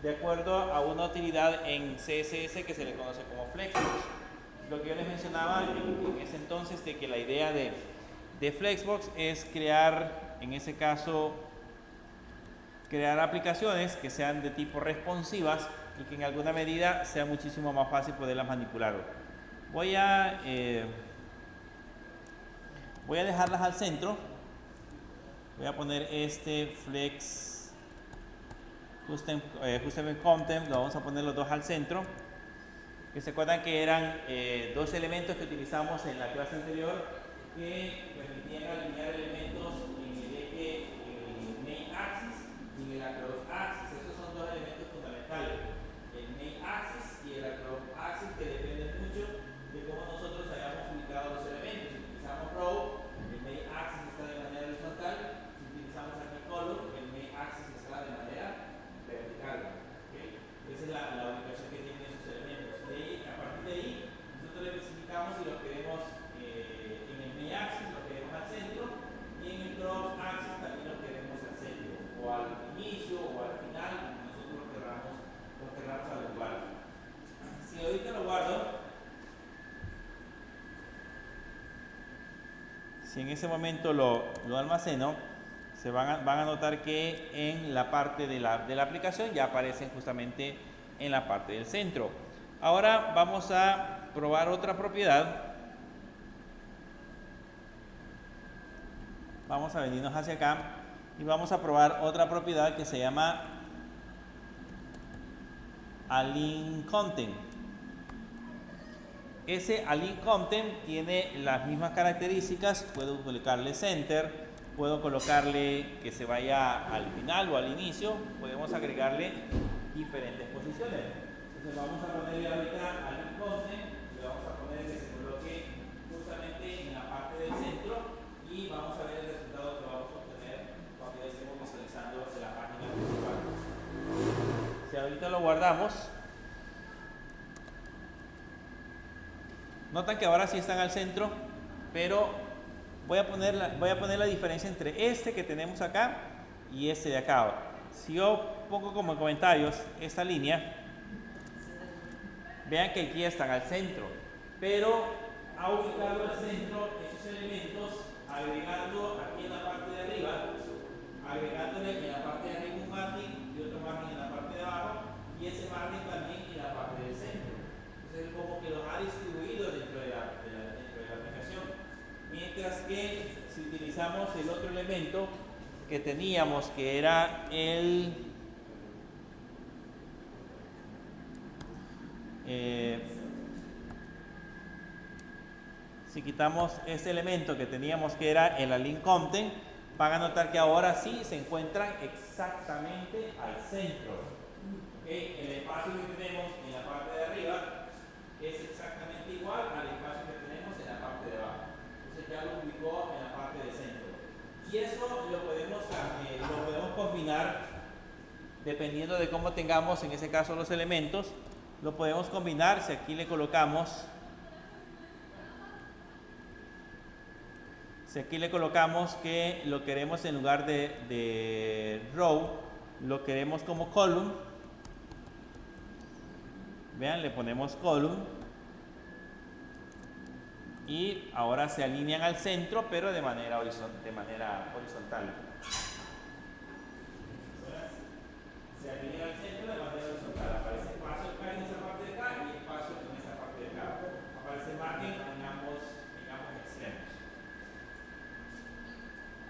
de acuerdo a una utilidad en CSS que se le conoce como Flexbox. Lo que yo les mencionaba en ese entonces, de que la idea de Flexbox es crear, en ese caso, crear aplicaciones que sean de tipo responsivas y que en alguna medida sea muchísimo más fácil poderlas manipular. Voy a dejarlas al centro. Voy a poner este Flex Custom Content, lo vamos a poner los dos al centro. Que se acuerdan que eran dos elementos que utilizamos en la clase anterior que permitían alinear elementos en el eje, en el main axis y en el across axis. Esos son dos elementos fundamentales, el main axis y el across axis, que dependen mucho de cómo nosotros hayamos ubicado los elementos. Si utilizamos row, el main axis está de manera horizontal. Si utilizamos aquí column, el main axis está de manera vertical. ¿Okay? Esa es la ubicación que tienen esos elementos. A partir de ahí, nosotros le especificamos si lo queremos en el main axis, lo queremos al centro, y en el cross axis también lo queremos al centro, o al inicio, o al final, como nosotros lo querramos al lugar. Si ahorita lo guardo, si en ese momento lo almaceno, se van a notar que en la parte de la aplicación ya aparecen justamente en la parte del centro. Ahora vamos a probar otra propiedad. Vamos a venirnos hacia acá y vamos a probar otra propiedad que se llama Align Content. Ese Align Content tiene las mismas características. Puedo colocarle center, puedo colocarle que se vaya al final o al inicio. Podemos agregarle diferentes posiciones. Entonces vamos a ponerle ahorita Align Content y vamos a poner que se coloque justamente en la parte del centro y vamos a ver el resultado que vamos a obtener cuando ya estemos visualizando la página principal. Si ahorita lo guardamos, notan que ahora sí están al centro, pero voy a poner la diferencia entre este que tenemos acá y este de acá. Si yo pongo como comentarios esta línea, vean que aquí están al centro, pero ha ubicado al centro esos elementos agregando aquí en la parte de arriba, agregándole en la parte de arriba un margen y otro margen en la parte de abajo, y ese margen también en la parte del centro. Entonces como que los ha distribuido dentro de la aplicación. Mientras que si utilizamos el otro elemento que teníamos, que era si quitamos este elemento que teníamos, que era el Align Content, van a notar que ahora sí se encuentran exactamente al centro. ¿Okay? El espacio que tenemos en la parte de arriba es exactamente igual al espacio que tenemos en la parte de abajo. Entonces ya lo ubicó en la parte del centro. Y eso lo podemos combinar dependiendo de cómo tengamos en ese caso los elementos. Lo podemos combinar si aquí le colocamos, que lo queremos en lugar de row, lo queremos como column. Vean, le ponemos column y ahora se alinean al centro, pero de manera horizontal. Se alinean al centro de manera horizontal. Aparece espacio acá en esa parte de acá y espacio en esa parte de acá. Aparece margen en ambos extremos.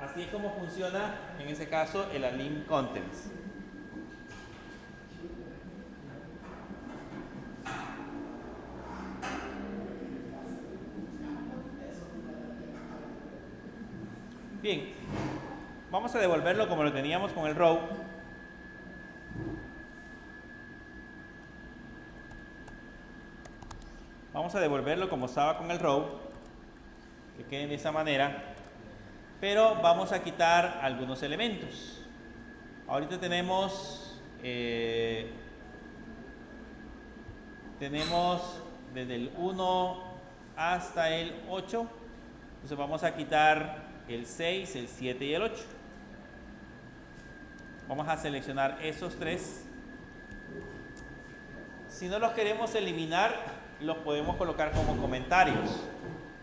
Así es como funciona en ese caso el Align Contents. Bien, vamos a devolverlo como lo teníamos con el row. Vamos a devolverlo como estaba con el row, que quede de esa manera, pero vamos a quitar algunos elementos. Ahorita tenemos desde el 1 hasta el 8, entonces vamos a quitar el 6, el 7 y el 8. Vamos a seleccionar esos tres Si no los queremos eliminar, los podemos colocar como comentarios.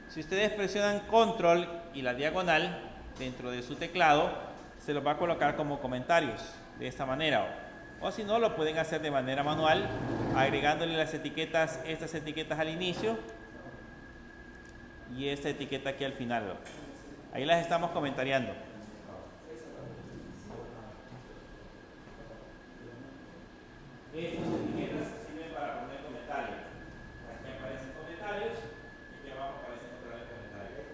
Si ustedes presionan control y la diagonal dentro de su teclado, se los va a colocar como comentarios de esta manera. O si no, lo pueden hacer de manera manual, agregándole las etiquetas, estas etiquetas al inicio y esta etiqueta aquí al final. Ahí las estamos comentariando. Estas etiquetas sirven para poner comentarios. Aquí aparecen comentarios y aquí abajo aparecen otra vez comentarios.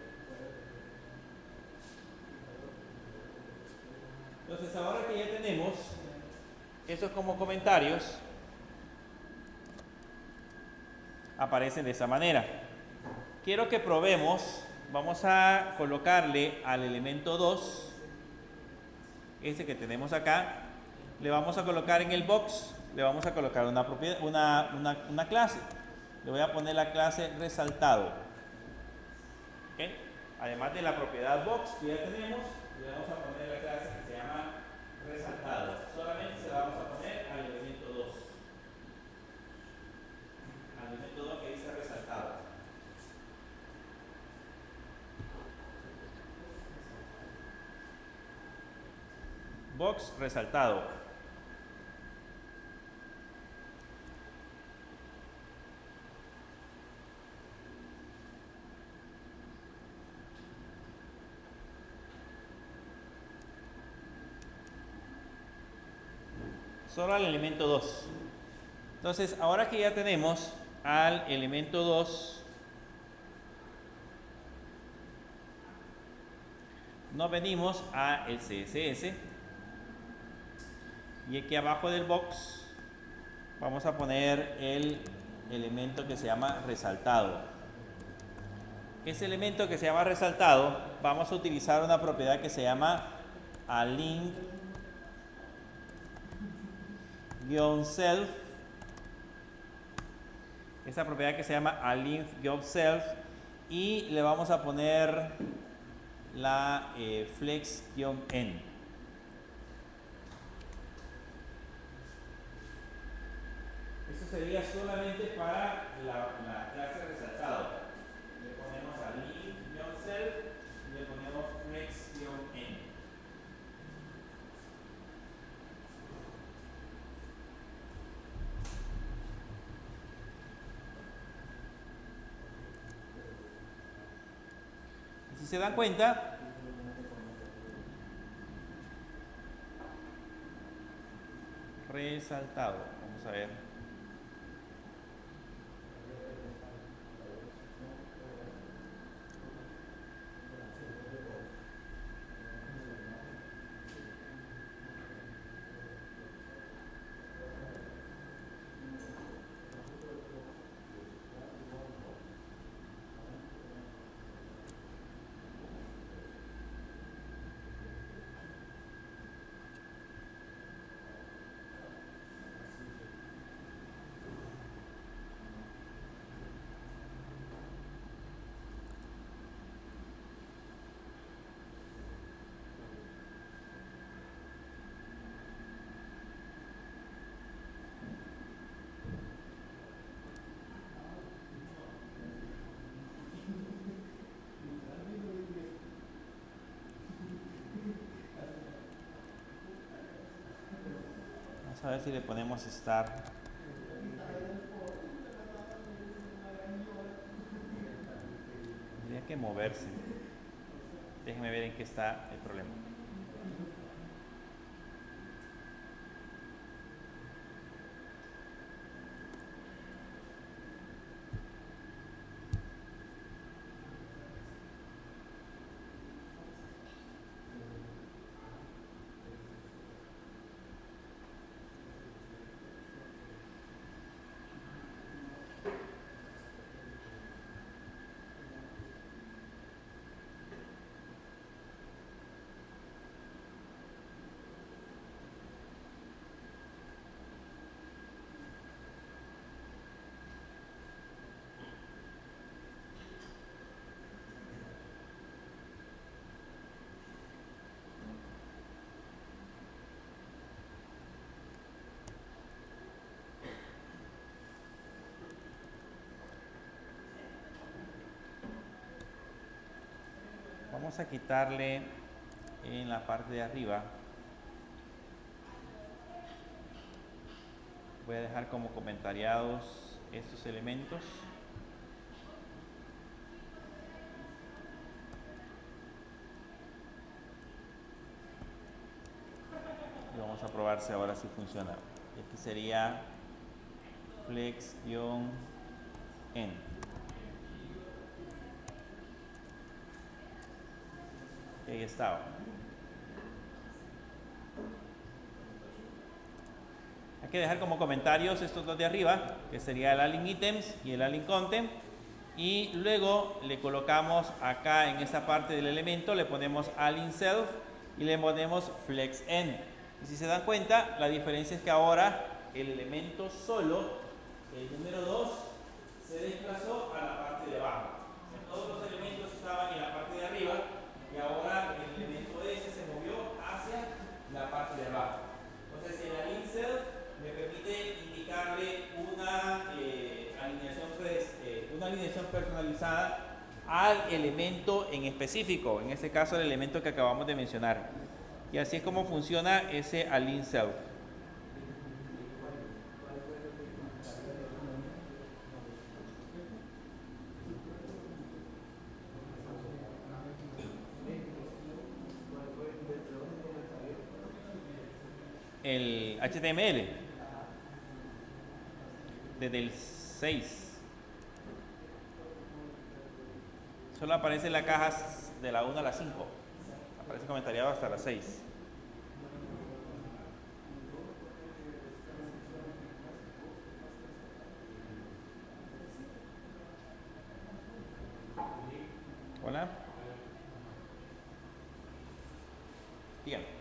Entonces, ahora que ya tenemos estos como comentarios, aparecen de esa manera. Quiero que probemos. Vamos a colocarle al elemento 2, este que tenemos acá, le vamos a colocar en el box, le vamos a colocar una propiedad, una clase. Le voy a poner la clase resaltado. ¿Okay? Además de la propiedad box que ya tenemos, le vamos a poner la clase que se llama resaltado. Solamente se la vamos a poner al elemento 2. Al elemento 2 que dice resaltado. Box resaltado. Solo al elemento 2. Entonces, ahora que ya tenemos al elemento 2, nos venimos a el CSS y aquí abajo del box vamos a poner el elemento que se llama resaltado. Ese elemento que se llama resaltado, vamos a utilizar una propiedad que se llama align-self. Esa propiedad que se llama align-self, y le vamos a poner la flex-n. Eso sería solamente para la clase resaltado. Le ponemos align-self y le ponemos flex-n. Si se dan cuenta, resaltado. Vamos a ver. Vamos a ver si le ponemos start. Tendría que moverse. Déjenme ver en qué está el problema. Vamos a quitarle en la parte de arriba. Voy a dejar como comentariados estos elementos. Y vamos a probar si ahora sí funciona. Y aquí sería flex-n. Y ahí estaba. Hay que dejar como comentarios estos dos de arriba, que sería el align items y el align content, y luego le colocamos acá en esta parte del elemento, le ponemos align self y le ponemos flex n. Y si se dan cuenta, la diferencia es que ahora el elemento solo, el número 2, se desplazó a la parte de abajo. Todos los elementos estaban en la parte de arriba y ahora el elemento S se movió hacia la parte de abajo. Entonces el align self me permite indicarle una alineación personalizada al elemento en específico, en este caso el elemento que acabamos de mencionar. Y así es como funciona ese align self. El HTML desde el 6 solo aparece en la caja de la 1 a la 5, aparece comentariado hasta la 6. Hola, dígame.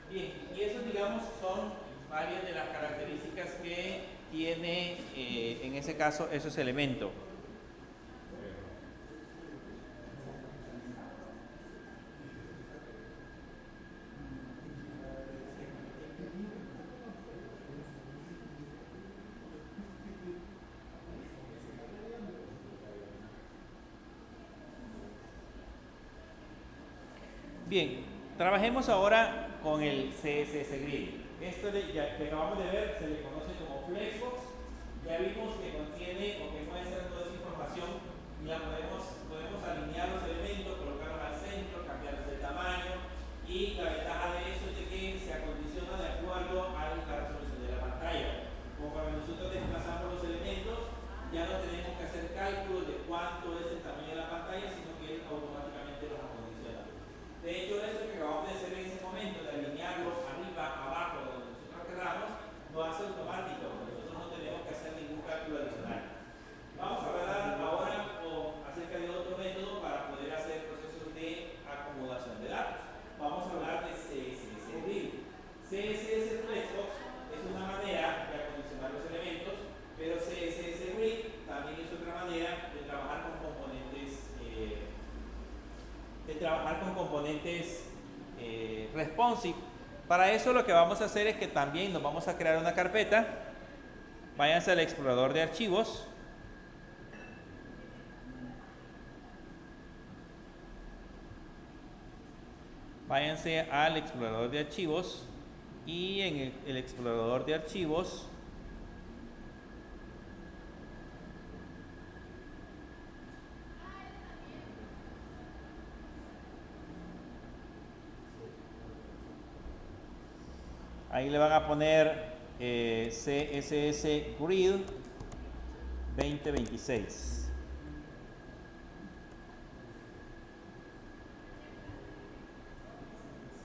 Bien, y eso, digamos, son varias de las características que tiene en ese caso esos elementos. Bien, trabajemos ahora con el CSS Grid. Esto que acabamos de ver se le conoce como Flexbox. Ya vimos que contiene o que muestra toda esa información y la podemos alinear los elementos, colocarlos al centro, cambiarlos de tamaño, y la ventaja de eso es de que se acondiciona de acuerdo a la resolución de la pantalla. Como cuando nosotros desplazamos los elementos, ya no tenemos que hacer cálculos de cuánto es el tamaño de la pantalla, sino que automáticamente los acondiciona. De hecho, eso que acabamos de hacer en ese momento, de alinearlo arriba, abajo, donde nosotros queramos, lo hace automático. Nosotros no tenemos que hacer ningún cálculo adicional. Vamos a hablar ahora acerca de otro método para poder hacer procesos de acomodación de datos. Vamos a hablar de CSS Grid. CSS Flexbox es una manera de acondicionar los elementos, pero CSS Grid también es otra manera de trabajar con componentes responsive. Para eso lo que vamos a hacer es que también nos vamos a crear una carpeta. Váyanse al explorador de archivos. Váyanse al explorador de archivos y en el explorador de archivos Ahí le van a poner CSS Grid 2026.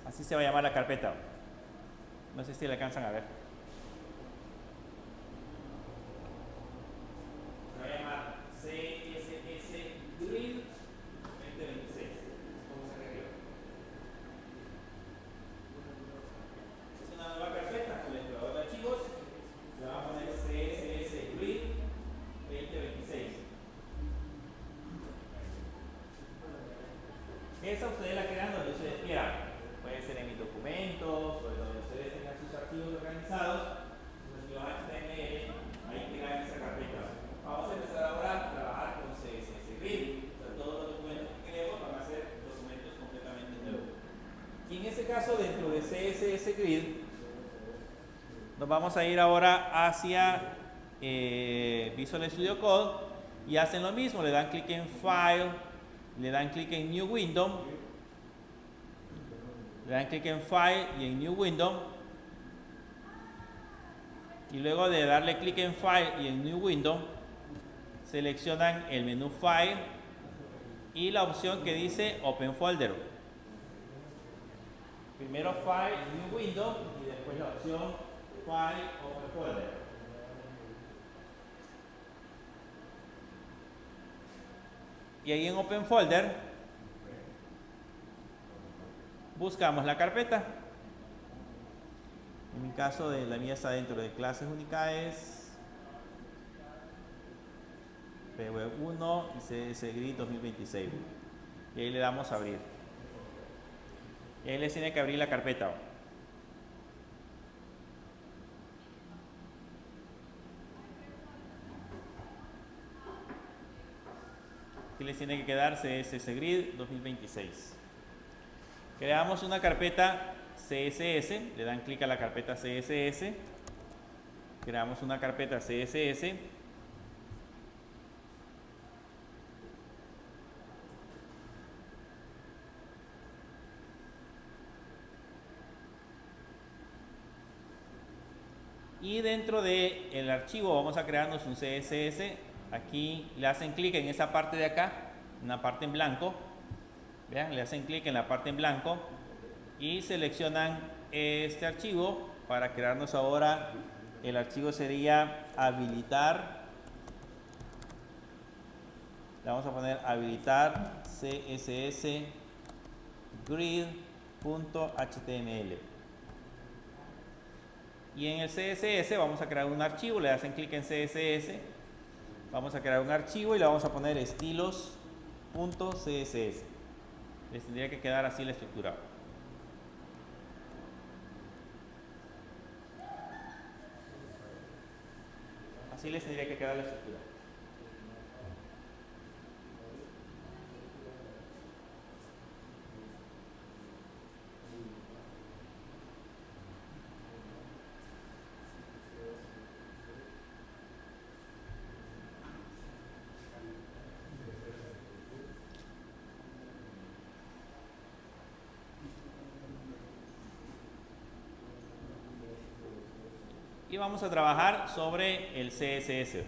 Así se va a llamar la carpeta. No sé si le alcanzan a ver. Se va a llamar CSS Grid 2026. ¿Cómo se arregla? Es una nueva carpeta con el explorador de archivos. Le vamos a poner CSS Grid 2026. Esa ustedes la crean donde ustedes quieran. Puede ser en mis documentos o en donde ustedes tengan sus archivos organizados, sus archivos HTML, ahí crean esa carpeta. Vamos a empezar ahora a trabajar con CSS Grid. O sea, todos los documentos que queremos van a ser documentos completamente nuevos. Y en ese caso, dentro de CSS Grid, nos vamos a ir ahora hacia Visual Studio Code y hacen lo mismo, le dan clic en File, le dan clic en New Window, le dan clic en File y en New Window, y luego de darle clic en File y en New Window, seleccionan el menú File y la opción que dice Open Folder. Primero File, New Window y después la opción File, Open Folder. Y ahí en Open Folder buscamos la carpeta. En mi caso, la mía está dentro de clases únicas, PWeb 1 y CSS Grid 2026. Y ahí le damos a abrir. Y ahí les tiene que abrir la carpeta. Aquí les tiene que quedar CSS Grid 2026. Creamos una carpeta CSS, le dan clic a la carpeta CSS, creamos una carpeta CSS, y dentro del archivo vamos a crearnos un CSS. Aquí le hacen clic en esa parte de acá, una parte en blanco. Vean, le hacen clic en la parte en blanco y seleccionan este archivo para crearnos ahora. El archivo sería habilitar. Le vamos a poner habilitar CSS grid.html. Y en el CSS vamos a crear un archivo. Le hacen clic en CSS. Vamos a crear un archivo y le vamos a poner estilos.css. Les tendría que quedar así la estructura. Así les tendría que quedar la estructura. Y vamos a trabajar sobre el CSS.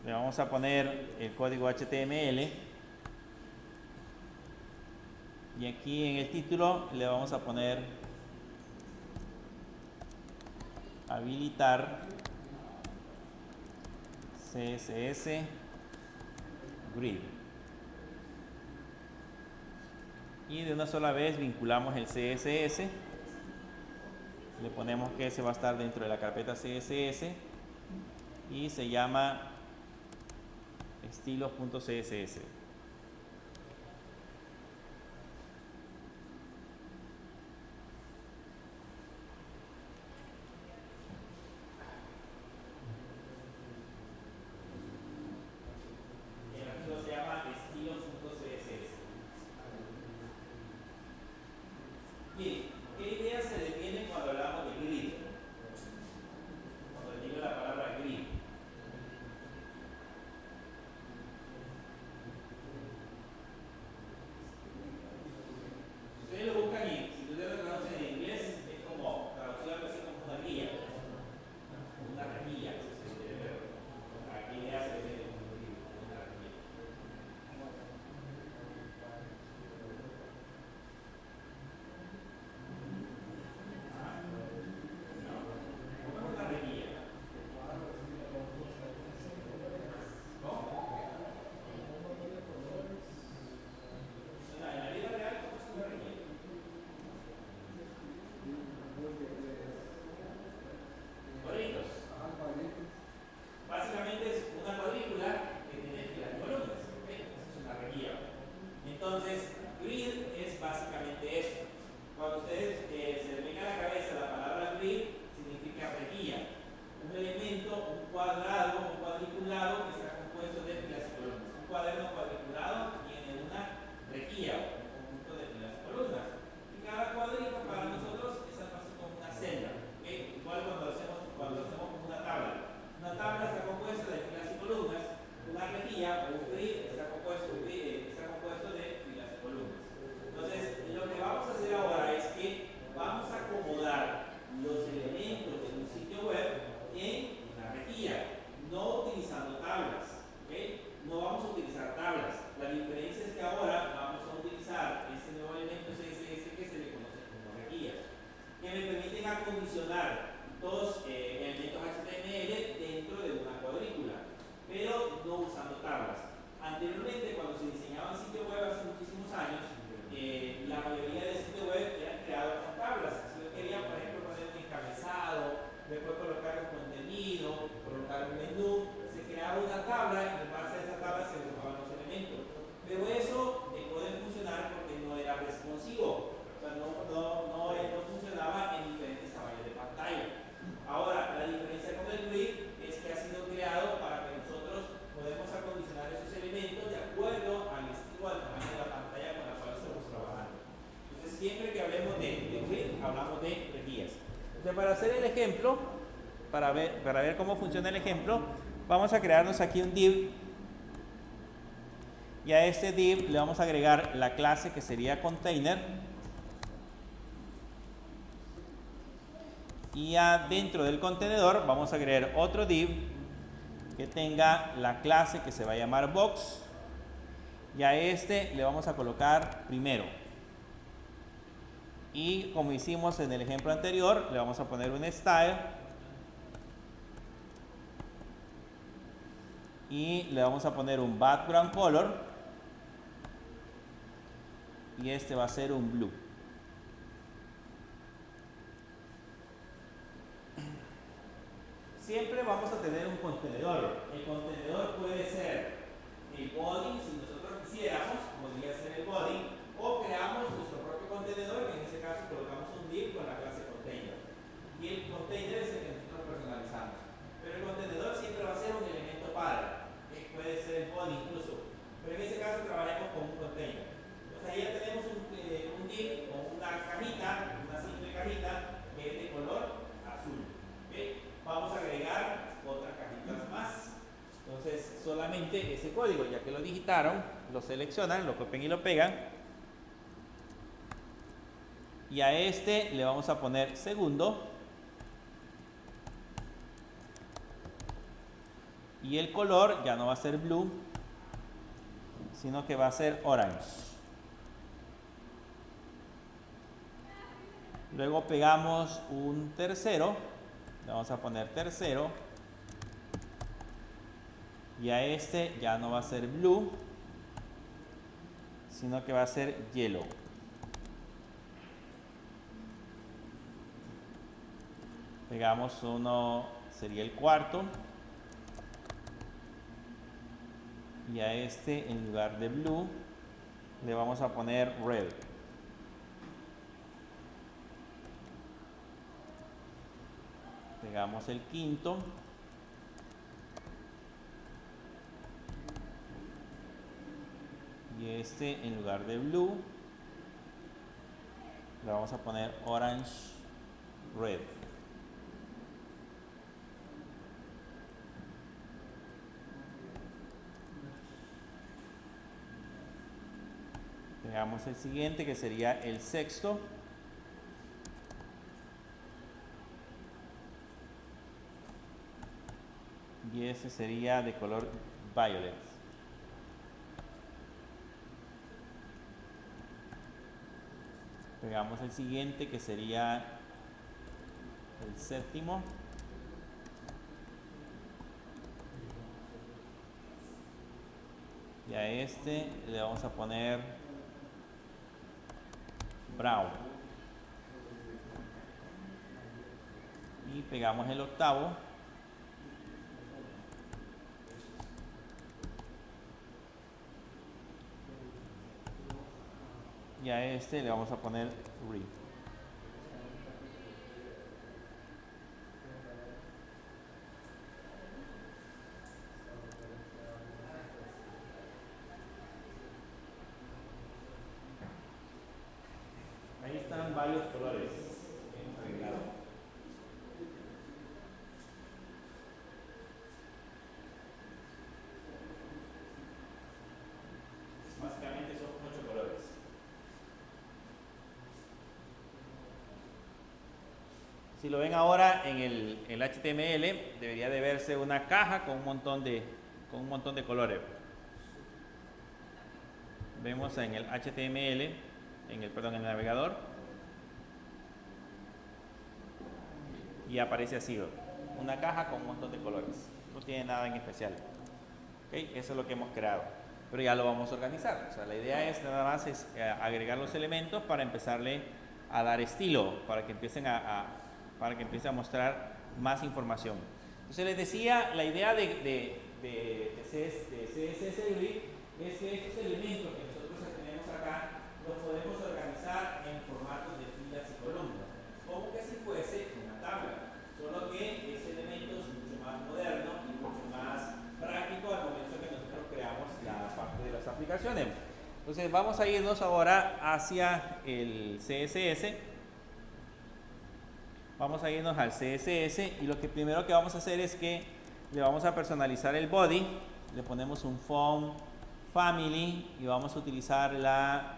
Le vamos a poner el código HTML. Y aquí en el título le vamos a poner habilitar CSS Grid. Y de una sola vez vinculamos el CSS. Le ponemos que ese va a estar dentro de la carpeta CSS y se llama estilos.css. El archivo se llama estilos.css. Bien, ¿qué idea se le tiene cuando hablamos de grid? Cuando digo la palabra grid. funcionar dos elementos HTML dentro de una cuadrícula, pero no usando tablas. Anteriormente, cuando se diseñaban sitios web hace muchísimos años, la mayoría de sitios web eran creados con tablas. Si yo quería, por ejemplo, poner un encabezado, después colocar un contenido, colocar un menú, se creaba una tabla y en base a esa tabla se dibujaban los elementos. Pero eso dejó de funcionar porque no era responsivo. O sea, no funcionaba en diferentes tamaños de pantalla. Ahora, la diferencia con el grid es que ha sido creado para que nosotros podemos acondicionar esos elementos de acuerdo al estilo, al tamaño de la pantalla con la cual estamos trabajando. Entonces, siempre que hablemos de grid, hablamos de guías. Entonces, para hacer el ejemplo, para ver cómo funciona el ejemplo, vamos a crearnos aquí un div. Y a este div le vamos a agregar la clase que sería container. Y dentro del contenedor vamos a agregar otro div que tenga la clase que se va a llamar box. Y a este le vamos a colocar primero. Y como hicimos en el ejemplo anterior, le vamos a poner un style. Y le vamos a poner un background color. Y este va a ser un blue. Siempre vamos a tener un contenedor. El contenedor puede ser el body, si nosotros quisiéramos, podría ser el body, o creamos nuestro propio contenedor, que en este caso colocamos un div con la clase container. Y el container es el que nosotros personalizamos. Pero el contenedor siempre va a ser un elemento padre, que puede ser el body incluso. Pero en este caso trabajaremos con un container. Entonces ahí ya tenemos un div con una cajita, una simple cajita, que es de color azul. ¿Okay? Vamos a agregar otras cajitas más. Entonces solamente ese código, ya que lo digitaron, lo seleccionan, lo copian y lo pegan. Y a este le vamos a poner segundo. Y el color ya no va a ser blue, sino que va a ser orange. Luego pegamos un tercero. Le vamos a poner tercero. Y a este ya no va a ser blue, sino que va a ser yellow. Pegamos uno, sería el cuarto. Y a este, en lugar de blue, le vamos a poner red. Pegamos el quinto. Y este, en lugar de blue, le vamos a poner orange red. Pegamos el siguiente, que sería el sexto. Y ese sería de color violet. Pegamos el siguiente, que sería el séptimo. Y a este le vamos a poner brown. Y pegamos el octavo. Y a este le vamos a poner red. Ahí están varios colores que hemos agregado. Básicamente son 8 colores. Si lo ven ahora en el HTML, debería de verse una caja con un montón de colores. Vemos en el HTML, en el navegador. y aparece así, una caja con un montón de colores. No tiene nada en especial. ¿Okay? Eso es lo que hemos creado. Pero ya lo vamos a organizar. O sea, la idea es nada más es agregar los elementos para empezarle a dar estilo, para que empiecen para que empiece a mostrar más información. Entonces les decía, la idea de CSS Grid es que estos elementos que nosotros tenemos acá los podemos organizar en formatos de filas y columnas, como que si fuese una tabla, solo que ese elemento es mucho más moderno y mucho más práctico al momento que nosotros creamos la parte de las aplicaciones. Entonces vamos a irnos ahora hacia el CSS. Vamos a irnos al CSS y lo que primero que vamos a hacer es que le vamos a personalizar el body. Le ponemos un font family y vamos a utilizar la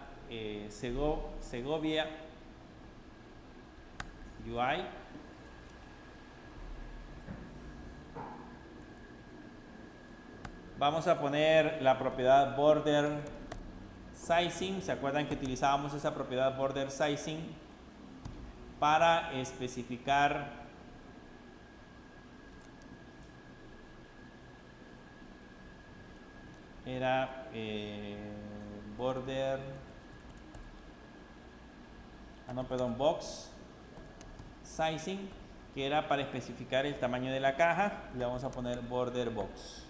Segovia UI. Vamos a poner la propiedad border sizing. ¿Se acuerdan que utilizábamos esa propiedad border sizing para especificar border box sizing, que era para especificar el tamaño de la caja? Le vamos a poner border box.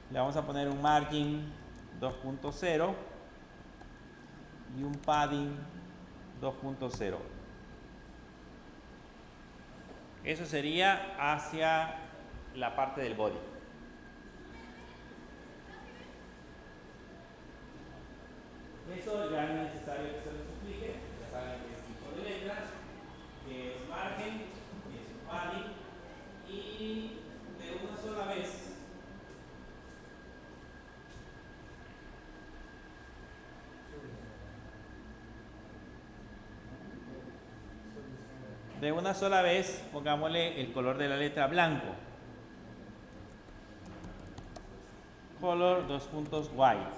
Le vamos a poner un margin 2.0 y un padding 2.0. Eso sería hacia la parte del body. Eso ya no es necesario que se les explique. Ya saben que es tipo de letras, que es margen, que es padding, y de una sola vez pongámosle el color de la letra blanco. Color white.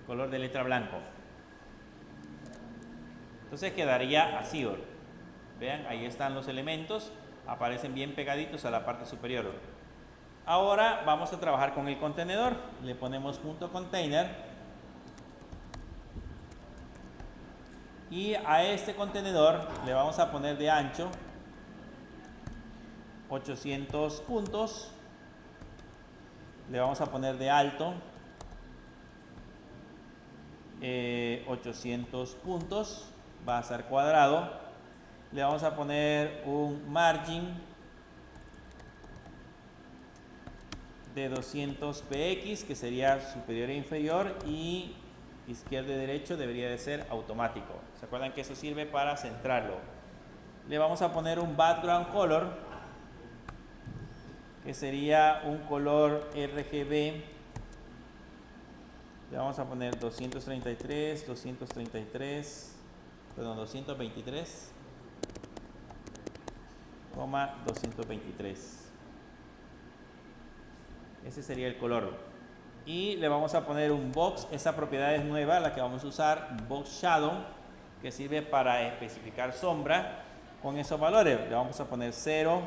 Color de letra blanco. Entonces quedaría así. Vean, ahí están los elementos. Aparecen bien pegaditos a la parte superior. Ahora vamos a trabajar con el contenedor. Le ponemos punto container. Y a este contenedor le vamos a poner de ancho 800 puntos. Le vamos a poner de alto 800 puntos. Va a ser cuadrado. Le vamos a poner un margin de 200 px, que sería superior e inferior, y izquierdo y derecho debería de ser automático. ¿Se acuerdan que eso sirve para centrarlo? Le vamos a poner un background color, que sería un color RGB. Le vamos a poner 223, 223, perdón, 223, 223. Ese sería el color. Y le vamos a poner un box. Esa propiedad es nueva, la que vamos a usar, box shadow, que sirve para especificar sombra con esos valores. Le vamos a poner 0,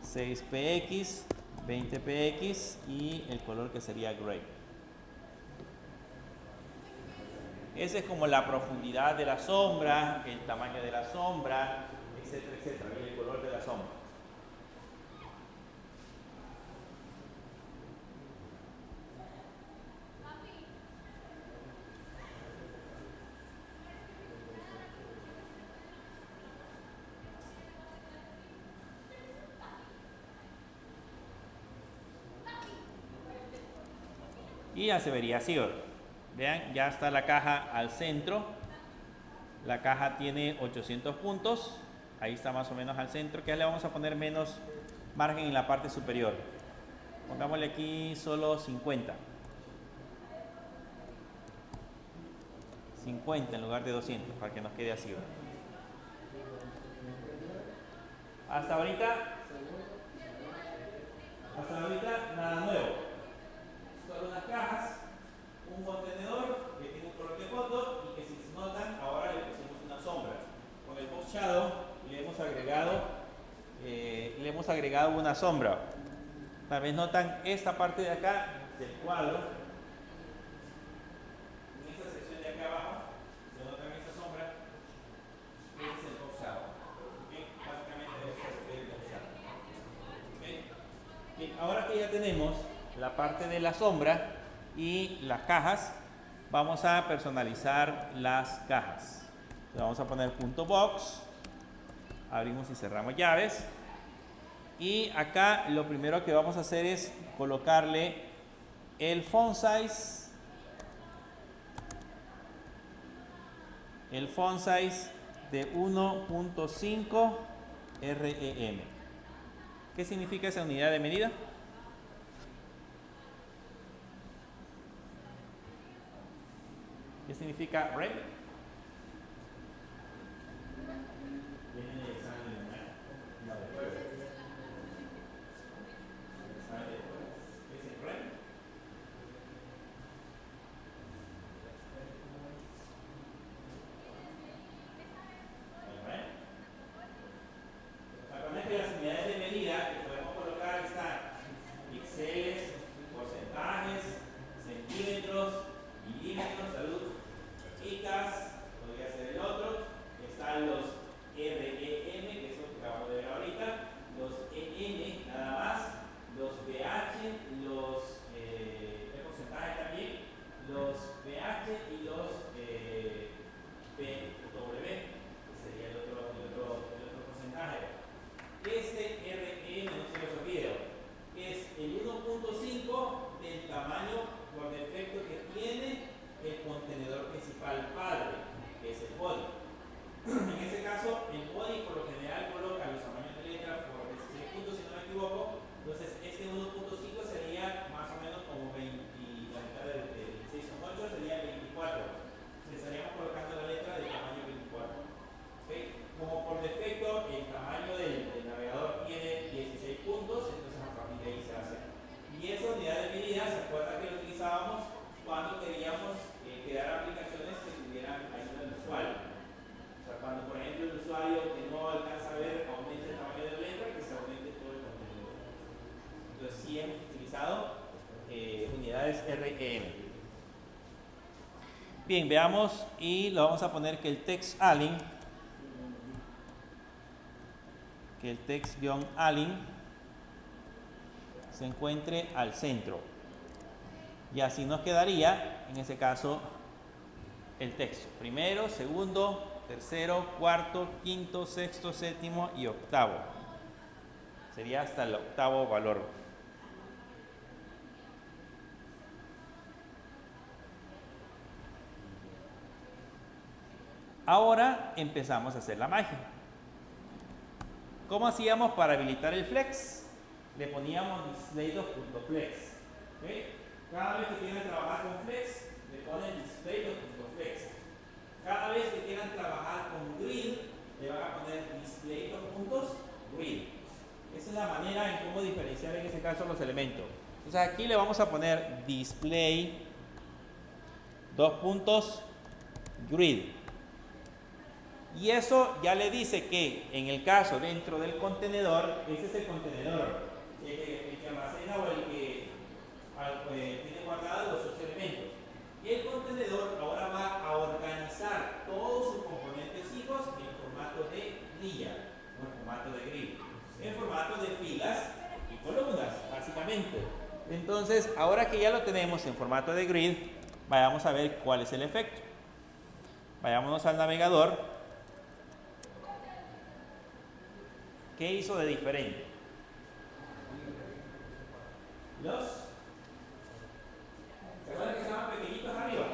6 px, 20 px y el color que sería gray. Esa es como la profundidad de la sombra, el tamaño de la sombra, etcétera, etcétera, y el color de la sombra. Y ya se vería así. Vean, ya está la caja al centro. La caja tiene 800 puntos. Ahí está más o menos al centro. Que ya le vamos a poner menos margen en la parte superior. Pongámosle aquí solo 50. 50 en lugar de 200 para que nos quede así. Hasta ahorita nada nuevo. Solo unas cajas, un contenedor que tiene un color de fondo y que, si se notan, ahora le pusimos una agregado una sombra. Tal vez notan esta parte de acá del cuadro. En esta sección de acá abajo, se notan esa sombra. Ese es el box shadow. ¿Okay? Básicamente eso es el box shadow. ¿Okay? Bien, ahora que ya tenemos la parte de la sombra y las cajas, vamos a personalizar las cajas. Le vamos a poner punto box, abrimos y cerramos llaves, y acá lo primero que vamos a hacer es colocarle el font size, de 1.5 REM. ¿Qué significa esa unidad de medida? ¿Qué significa REM? Las unidades de medida que podemos colocar están píxeles, porcentajes, centímetros, milímetros, salud, ICAS, podría ser el otro. Están los REM, que es lo que acabamos de ver ahorita, los EM nada más, los BH, el porcentaje también, los BH y los PW, que sería el otro porcentaje. Este REM, no se los olvide, es el 1.5 del tamaño por defecto que tiene el contenedor principal padre, que es el body. En este caso, el body por lo general coloca los tamaños de letra por 16 puntos, si no me equivoco. Entonces, este 1.5 sería más o menos como 20, la mitad de 16 son 8, sería 24. Entonces, estaríamos colocando la letra del tamaño 24. ¿Okay? Como por defecto el tamaño del navegador tiene 16 puntos, entonces a partir de ahí se hace. Y esa unidad de medida, ¿se acuerdan que lo utilizábamos cuando queríamos crear aplicaciones que tuvieran ayuda del usuario? O sea, cuando por ejemplo el usuario que no alcanza a ver aumente el tamaño de la letra, que se aumente todo el contenido. Entonces sí hemos utilizado unidades REM. Bien, veamos y lo vamos a poner que el text align, el text-align se encuentre al centro, y así nos quedaría en ese caso el texto: primero, segundo, tercero, cuarto, quinto, sexto, séptimo y octavo. Sería hasta el octavo valor. Ahora empezamos a hacer la magia. ¿Cómo hacíamos para habilitar el flex? Le poníamos display.flex. ¿Okay? Cada vez que quieran trabajar con flex, le ponen display.flex. Cada vez que quieran trabajar con grid, le van a poner display.grid. Esa es la manera en cómo diferenciar en este caso los elementos. Entonces aquí le vamos a poner display.grid. Y eso ya le dice que en el caso dentro del contenedor, ese es el contenedor, el que almacena o el que tiene guardados los 8 elementos. Y el contenedor ahora va a organizar todos sus componentes hijos en formato de grilla, o en formato de grid, en formato de filas y columnas, básicamente. Entonces, ahora que ya lo tenemos en formato de grid, vayamos a ver cuál es el efecto. Vayámonos al navegador. ¿Qué hizo de diferente? ¿Se acuerdan que estaban pequeñitos arriba?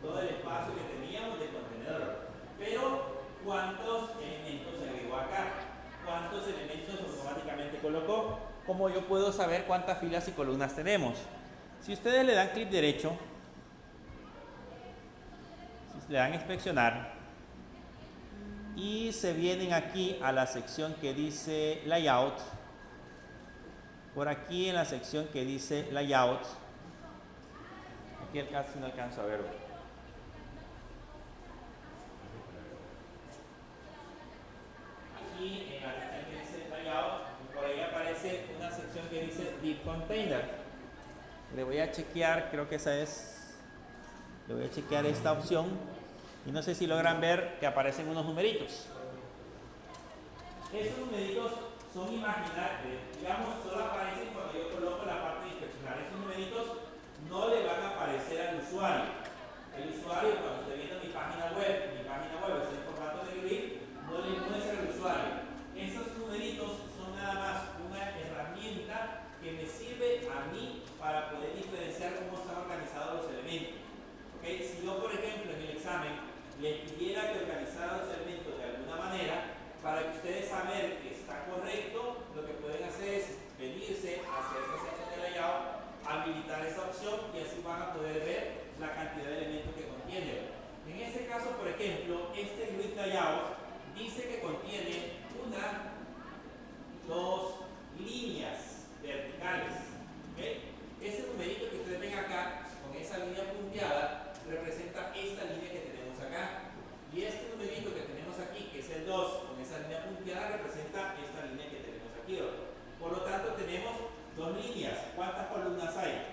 Todo el espacio que teníamos del contenedor. Pero, ¿cuántos elementos se agregó acá? ¿Cuántos elementos automáticamente colocó? ¿Cómo yo puedo saber cuántas filas y columnas tenemos? Si ustedes le dan clic derecho, si le dan inspeccionar, y se vienen aquí a la sección que dice Layout. Por aquí en la sección que dice Layout, aquí casi no alcanzo a verlo. Aquí en aparece una sección que dice Deep Container. Le voy a chequear, creo que esa es. Le voy a chequear esta opción. Y no sé si logran ver que aparecen unos numeritos. Estos numeritos son imaginarios, digamos, solo aparecen cuando yo coloco la parte de inspeccionar. Estos numeritos no le van a aparecer al usuario. El usuario, cuando esté viendo mi página web está en formato de grid, no le muestra al usuario. Esos numeritos son nada más una herramienta que me sirve a mí para poder diferenciar cómo están organizados los elementos. ¿Okay? Si yo, por ejemplo, en el examen les pidiera que organizara los elementos de alguna manera, para que ustedes saber que está correcto, lo que pueden hacer es venirse hacia esta sección de layout, habilitar esa opción y así van a poder ver la cantidad de elementos que contiene. En este caso, por ejemplo, este grid layout dice que contiene dos líneas verticales. ¿Okay? Ese numerito que ustedes ven acá, con esa línea punteada, representa esta línea que tenemos acá. Y este numerito que tenemos aquí, que es el 2, con esa línea punteada, representa esta línea que tenemos aquí. Por lo tanto, tenemos dos líneas. ¿Cuántas columnas hay?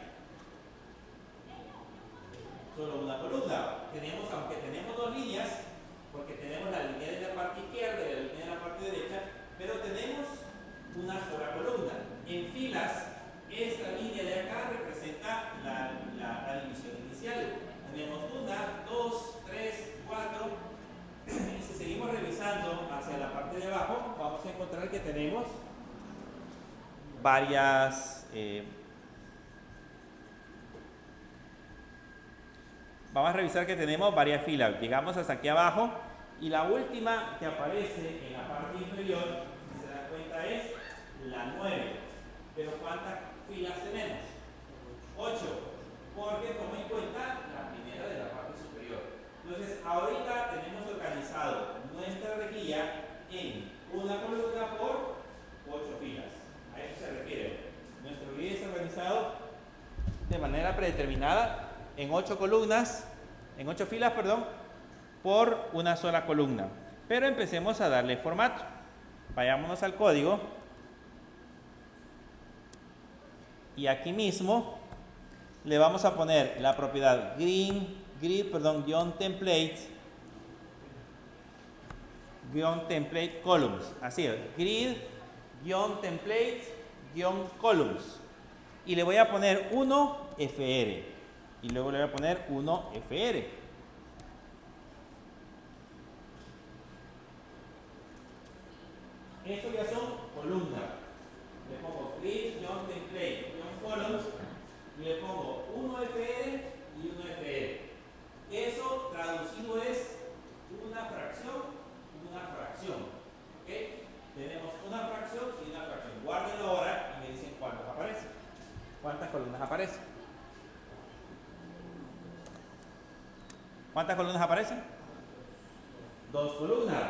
Solo una columna. Aunque tenemos dos líneas, porque tenemos la línea de la parte izquierda y la línea de la parte derecha, pero tenemos una sola columna. En filas, esta línea de acá representa la división inicial. Tenemos 1, 2, 3, 4. Si seguimos revisando hacia la parte de abajo, vamos a encontrar que tenemos varias vamos a revisar que tenemos varias filas. Llegamos hasta aquí abajo y la última que aparece en la parte inferior, si se dan cuenta, es la 9. Pero ¿cuántas filas tenemos? 8, porque toma en cuenta la primera de la parte superior. Entonces, ahorita tenemos organizado nuestra rejilla en una columna por 8 filas. A eso se refiere. Nuestro grid está organizado de manera predeterminada en 8 columnas, en 8 filas, perdón, por una sola columna. Pero empecemos a darle formato. Vayámonos al código. Y aquí mismo le vamos a poner la propiedad grid-template columns. Así es, grid-template-columns. Y le voy a poner 1 FR. Y luego le voy a poner 1 FR. Estos ya son columnas. Le pongo grid-template-columns y le pongo 1 FR y 1 FR. Eso traducido es una fracción. ¿Okay? Tenemos una fracción y una fracción. Guárdenlo ahora y me dicen cuántas aparecen. ¿Cuántas columnas aparecen? ¿Cuántas columnas aparecen? 2 columnas.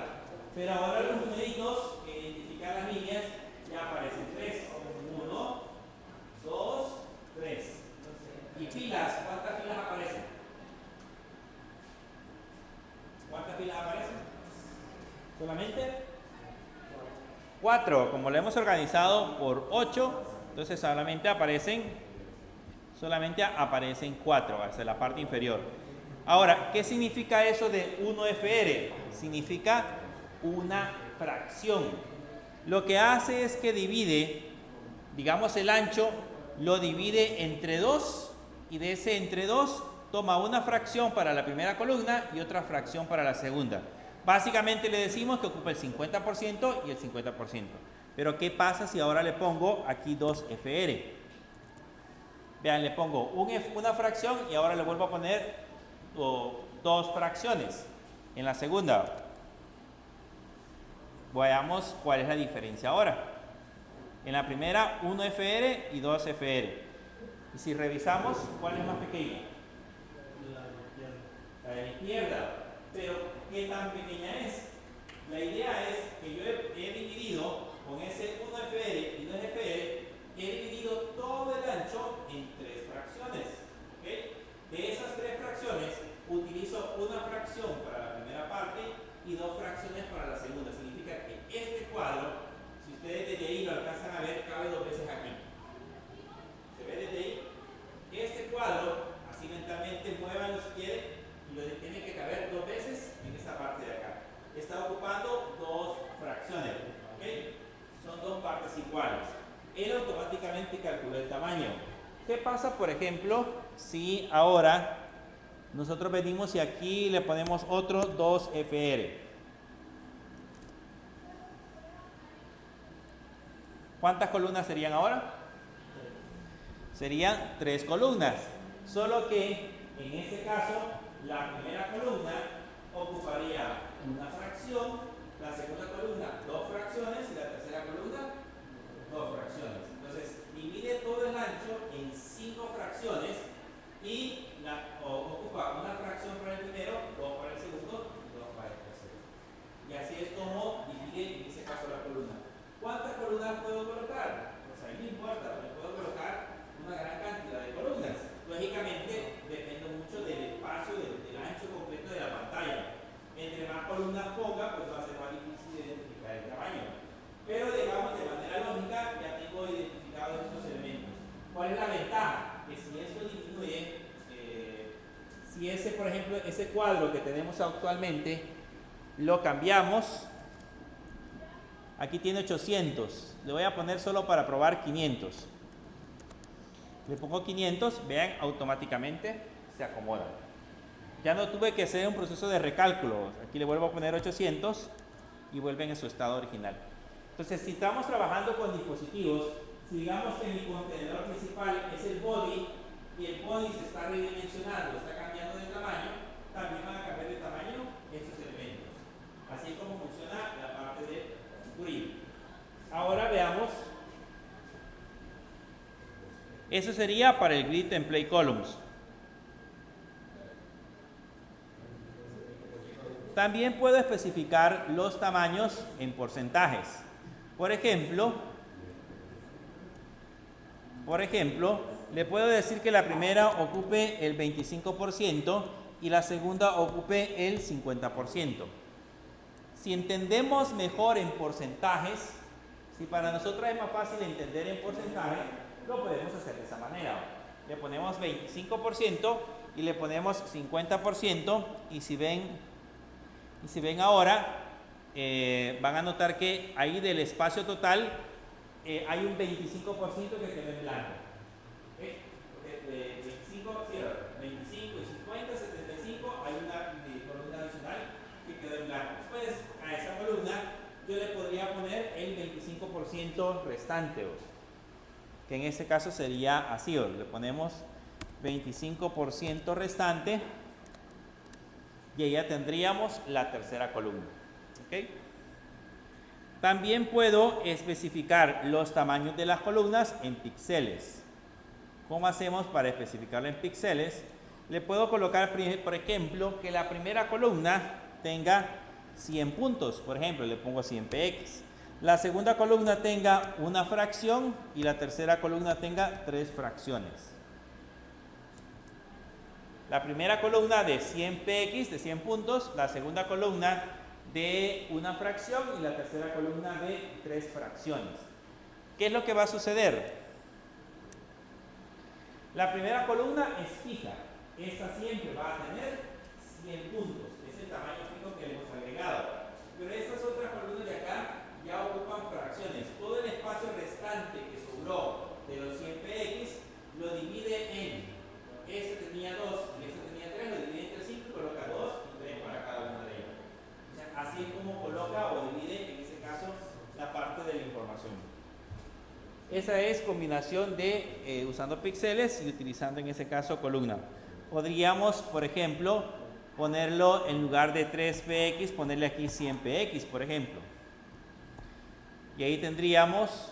Pero ahora los numeritos que identifican las líneas ya aparecen 3. 1, 2, 3. ¿Y filas? ¿Cuántas filas aparecen? ¿Cuántas filas aparecen? ¿Solamente? 4. Como lo hemos organizado por 8, entonces solamente aparecen 4 hacia la parte inferior. Ahora, ¿qué significa eso de 1 FR? Significa una fracción. Lo que hace es que divide, digamos, el ancho, lo divide entre 2 y de ese entre 2 toma una fracción para la primera columna y otra fracción para la segunda. Básicamente le decimos que ocupa el 50% y el 50%. Pero ¿qué pasa si ahora le pongo aquí 2 FR? Vean, le pongo una fracción y ahora le vuelvo a poner 2 fracciones en la segunda. Veamos cuál es la diferencia ahora. En la primera 1 FR y 2 FR. Y si revisamos, ¿cuál es más pequeña? La de la izquierda. Pero ¿qué tan pequeña es? La idea es que yo he dividido con ese 1 FR y 2 FR, he dividido todo el ancho en 3 fracciones. ¿Okay? De esas 3 fracciones utilizo una fracción para la primera parte y 2 fracciones para la segunda. Significa que este cuadro, si ustedes desde ahí lo alcanzan a ver, cabe 2 calculo el tamaño. ¿Qué pasa, por ejemplo, si ahora nosotros venimos y aquí le ponemos otro 2FR? ¿Cuántas columnas serían ahora? Serían 3 columnas. Solo que en este caso la primera columna ocuparía una fracción, la segunda columna 2 fracciones y la tercera columna 2 fracciones. Entonces divide todo el ancho en 5 fracciones y ocupa una fracción para el primero, 2 para el segundo y 2 para el tercero. Y así es como divide en ese caso la columna. ¿Cuántas columnas puedo colocar? Pues ahí no importa, pero puedo colocar una gran cantidad de columnas. Lógicamente depende mucho del espacio, del ancho completo de la pantalla. Entre más columnas ponga, pues va a ser más difícil de identificar el tamaño. Pero digamos, de manera lógica, ya tengo identificados estos elementos. ¿Cuál es la ventaja? Que si esto disminuye, si ese, por ejemplo, ese cuadro que tenemos actualmente, lo cambiamos, aquí tiene 800, le voy a poner solo para probar 500. Le pongo 500, vean, automáticamente se acomoda. Ya no tuve que hacer un proceso de recálculo. Aquí le vuelvo a poner 800 y vuelven en su estado original. Entonces, si estamos trabajando con dispositivos, si digamos que mi contenedor principal es el body y el body se está redimensionando, está cambiando de tamaño, también van a cambiar de tamaño estos elementos. Así como funciona la parte de grid. Ahora veamos. Eso sería para el grid template columns. También puedo especificar los tamaños en porcentajes. Por ejemplo, le puedo decir que la primera ocupe el 25% y la segunda ocupe el 50%. Si entendemos mejor en porcentajes, si para nosotros es más fácil entender en porcentajes, lo podemos hacer de esa manera. Le ponemos 25% y le ponemos 50%, y si ven ahora, van a notar que ahí del espacio total hay un 25% que quedó en blanco. ¿Okay? 25 y 50, 75, hay una columna adicional que quedó en blanco. Pues a esa columna yo le podría poner el 25% restante, que en este caso sería así, le ponemos 25% restante y ahí ya tendríamos la tercera columna. ¿Okay? También puedo especificar los tamaños de las columnas en píxeles. ¿Cómo hacemos para especificarlo en píxeles? Le puedo colocar, por ejemplo, que la primera columna tenga 100 puntos. Por ejemplo, le pongo 100 px. La segunda columna tenga una fracción y la tercera columna tenga 3 fracciones. La primera columna de 100 px, de 100 puntos, la segunda columna de una fracción y la tercera columna de 3 fracciones. ¿Qué es lo que va a suceder? La primera columna es fija. Esta siempre va a tener 100 puntos. Es el tamaño fijo que le hemos agregado. Pero estas otras columnas de acá ya ocupan fracciones. Todo el espacio restante que sobró de los 100 px lo divide en, este tenía 2 y este tenía 3, lo divide entre 5 y coloca 2 y 3 para cada una de ellas. O sea, así es como coloca o divide, en este caso, la parte de la información. Esa es combinación de usando píxeles y utilizando en ese caso columna. Podríamos, por ejemplo, ponerlo en lugar de 3px, ponerle aquí 100px, por ejemplo. Y ahí tendríamos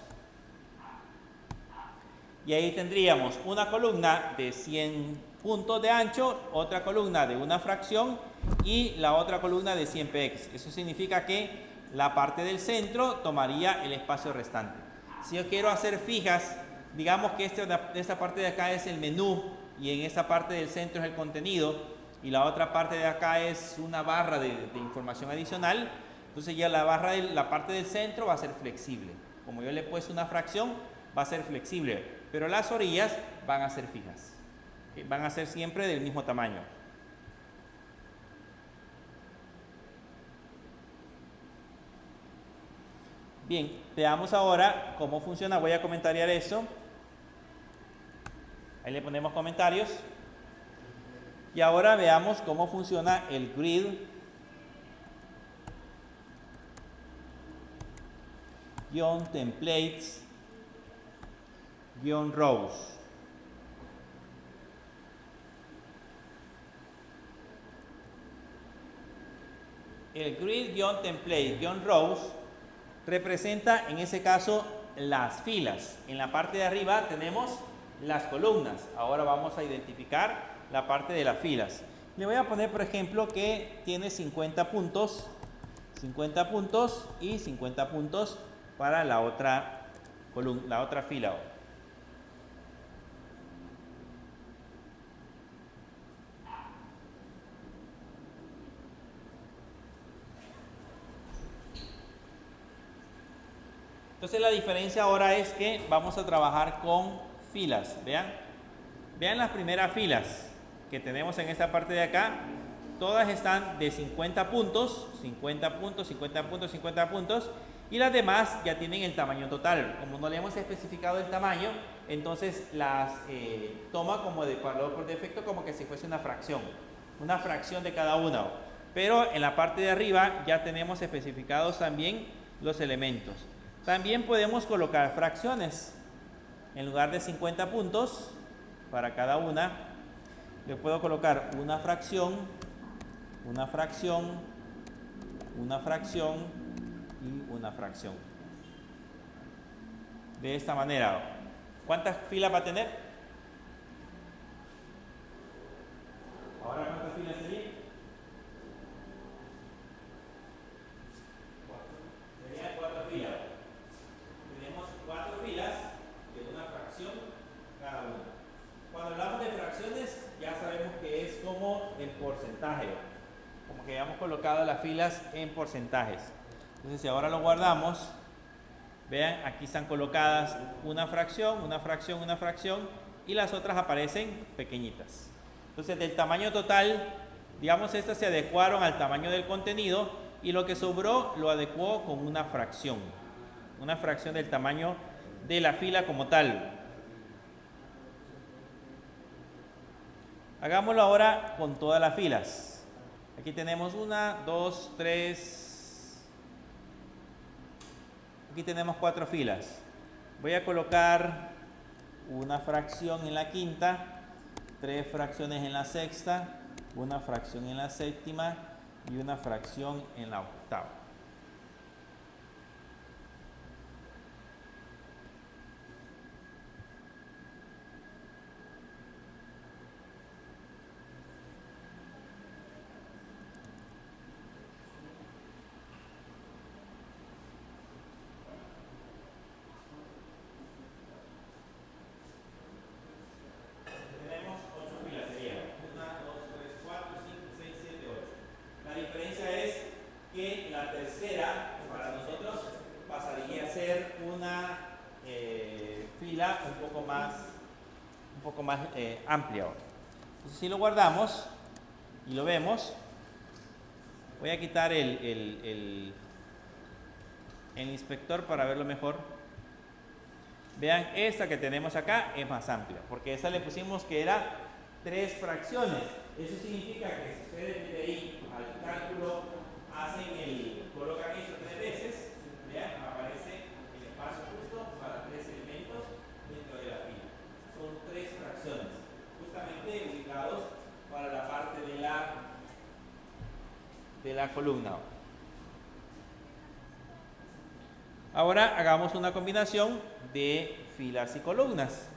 una columna de 100 puntos de ancho, otra columna de una fracción y la otra columna de 100px. Eso significa que la parte del centro tomaría el espacio restante. Si yo quiero hacer fijas, digamos que esta parte de acá es el menú y en esta parte del centro es el contenido y la otra parte de acá es una barra de información adicional, entonces ya la parte del centro va a ser flexible. Como yo le he puesto una fracción, va a ser flexible, pero las orillas van a ser fijas. Van a ser siempre del mismo tamaño. Bien, veamos ahora cómo funciona. Voy a comentar eso. Ahí le ponemos comentarios. Y ahora veamos cómo funciona el grid templates rows. El grid template rows representa en ese caso las filas. En la parte de arriba tenemos las columnas. Ahora vamos a identificar la parte de las filas. Le voy a poner, por ejemplo, que tiene 50 puntos y 50 puntos para la otra columna, la otra fila. Entonces la diferencia ahora es que vamos a trabajar con filas. Vean las primeras filas que tenemos en esta parte de acá. Todas están de 50 puntos, 50 puntos, 50 puntos, 50 puntos. Y las demás ya tienen el tamaño total. Como no le hemos especificado el tamaño, entonces las toma como de valor por defecto, como que si fuese una fracción de cada una. Pero en la parte de arriba ya tenemos especificados también los elementos. También podemos colocar fracciones. En lugar de 50 puntos para cada una, le puedo colocar una fracción, una fracción, una fracción y una fracción. De esta manera. ¿Cuántas filas va a tener? Ahora, ¿cuántas filas serían? Serían 4 filas. Tenemos 4 filas de una fracción cada una. Cuando hablamos de fracciones, ya sabemos que es como el porcentaje, como que hayamos colocado las filas en porcentajes. Entonces, si ahora lo guardamos, vean, aquí están colocadas una fracción, una fracción, una fracción, y las otras aparecen pequeñitas. Entonces, del tamaño total, digamos, estas se adecuaron al tamaño del contenido, y lo que sobró lo adecuó con una fracción del tamaño de la fila como tal. Hagámoslo ahora con todas las filas. Aquí tenemos 1, 2, 3. Aquí tenemos 4 filas. Voy a colocar una fracción en la quinta, 3 fracciones en la sexta, una fracción en la séptima y una fracción en la octava. Un poco más amplia. Entonces, si lo guardamos y lo vemos, voy a quitar el inspector para verlo mejor. Vean, esta que tenemos acá es más amplia, porque esa le pusimos que era 3 fracciones. Eso significa que si ustedes desde ahí al cálculo colocan eso 3 veces, vean, aparece el espacio justo para 3 elementos dentro de la fila. Son 3 fracciones, justamente ubicados para la parte de la columna. Ahora hagamos una combinación de filas y columnas.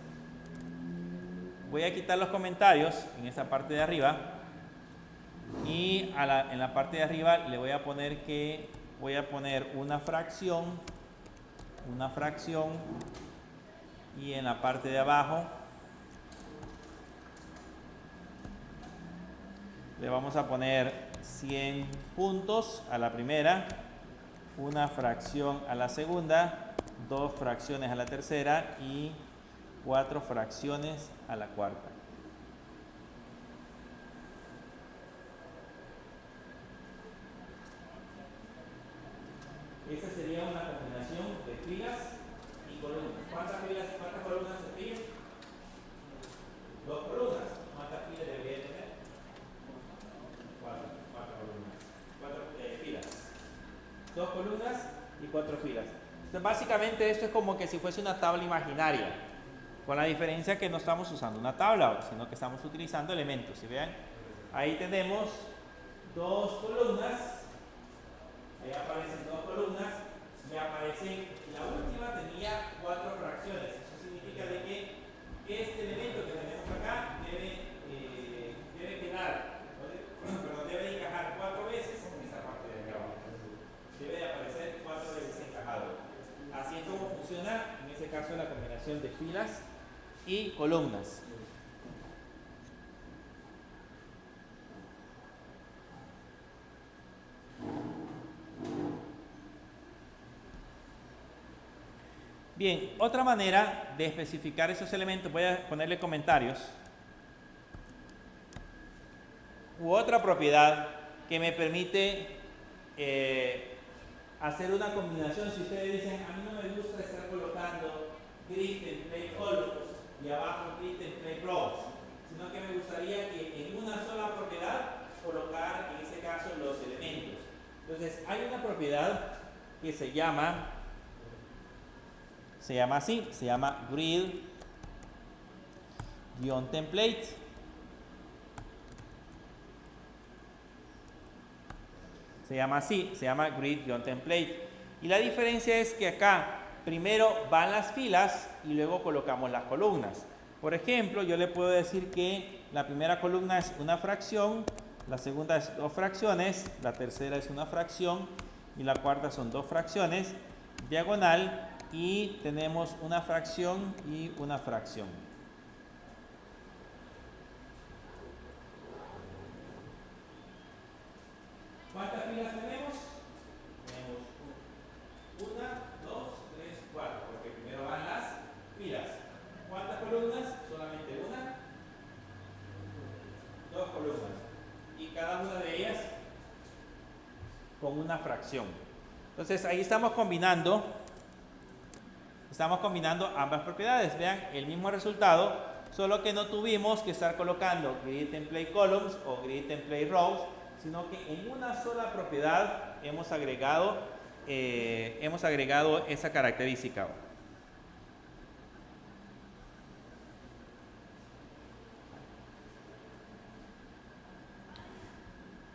Voy a quitar los comentarios en esa parte de arriba y en la parte de arriba le voy a poner una fracción y en la parte de abajo le vamos a poner 100 puntos a la primera, una fracción a la segunda, 2 fracciones a la tercera y 4 fracciones a la cuarta. Esta sería una combinación de filas y columnas. ¿Cuántas filas y cuántas columnas se piden? 2 columnas y 4 filas. Entonces, básicamente esto es como que si fuese una tabla imaginaria, con la diferencia que no estamos usando una tabla, sino que estamos utilizando elementos. Si vean, ahí tenemos 2 columnas, ahí aparecen 2 columnas, y aparecen, la última tenía 4 fracciones. Eso significa de que este elemento que tenemos acá debe quedar, perdón, debe encajar 4 veces en esta parte de acá abajo. Debe de aparecer 4 veces encajado. Así es como funciona, en este caso, la combinación de filas y columnas. Bien, otra manera de especificar esos elementos, voy a ponerle comentarios, u otra propiedad que me permite hacer una combinación. Si ustedes dicen, a mí no me gusta estar colocando grid template columns y abajo grid template rows, sino que me gustaría que en una sola propiedad colocar, en este caso, los elementos. Entonces, hay una propiedad que se llama así, se llama grid-template. Se llama así, se llama grid-template. Y la diferencia es que acá primero van las filas y luego colocamos las columnas. Por ejemplo, yo le puedo decir que la primera columna es una fracción, la segunda es 2 fracciones, la tercera es una fracción y la cuarta son 2 fracciones, diagonal, y tenemos una fracción y una fracción. ¿Cuántas filas tenemos? Tenemos 1, 2, 3, 4, porque primero van las filas. ¿Cuántas columnas? Solamente una, 2 columnas. Y cada una de ellas con una fracción. Entonces ahí estamos combinando ambas propiedades. Vean el mismo resultado, solo que no tuvimos que estar colocando grid template columns o grid template rows, sino que en una sola propiedad hemos agregado esa característica.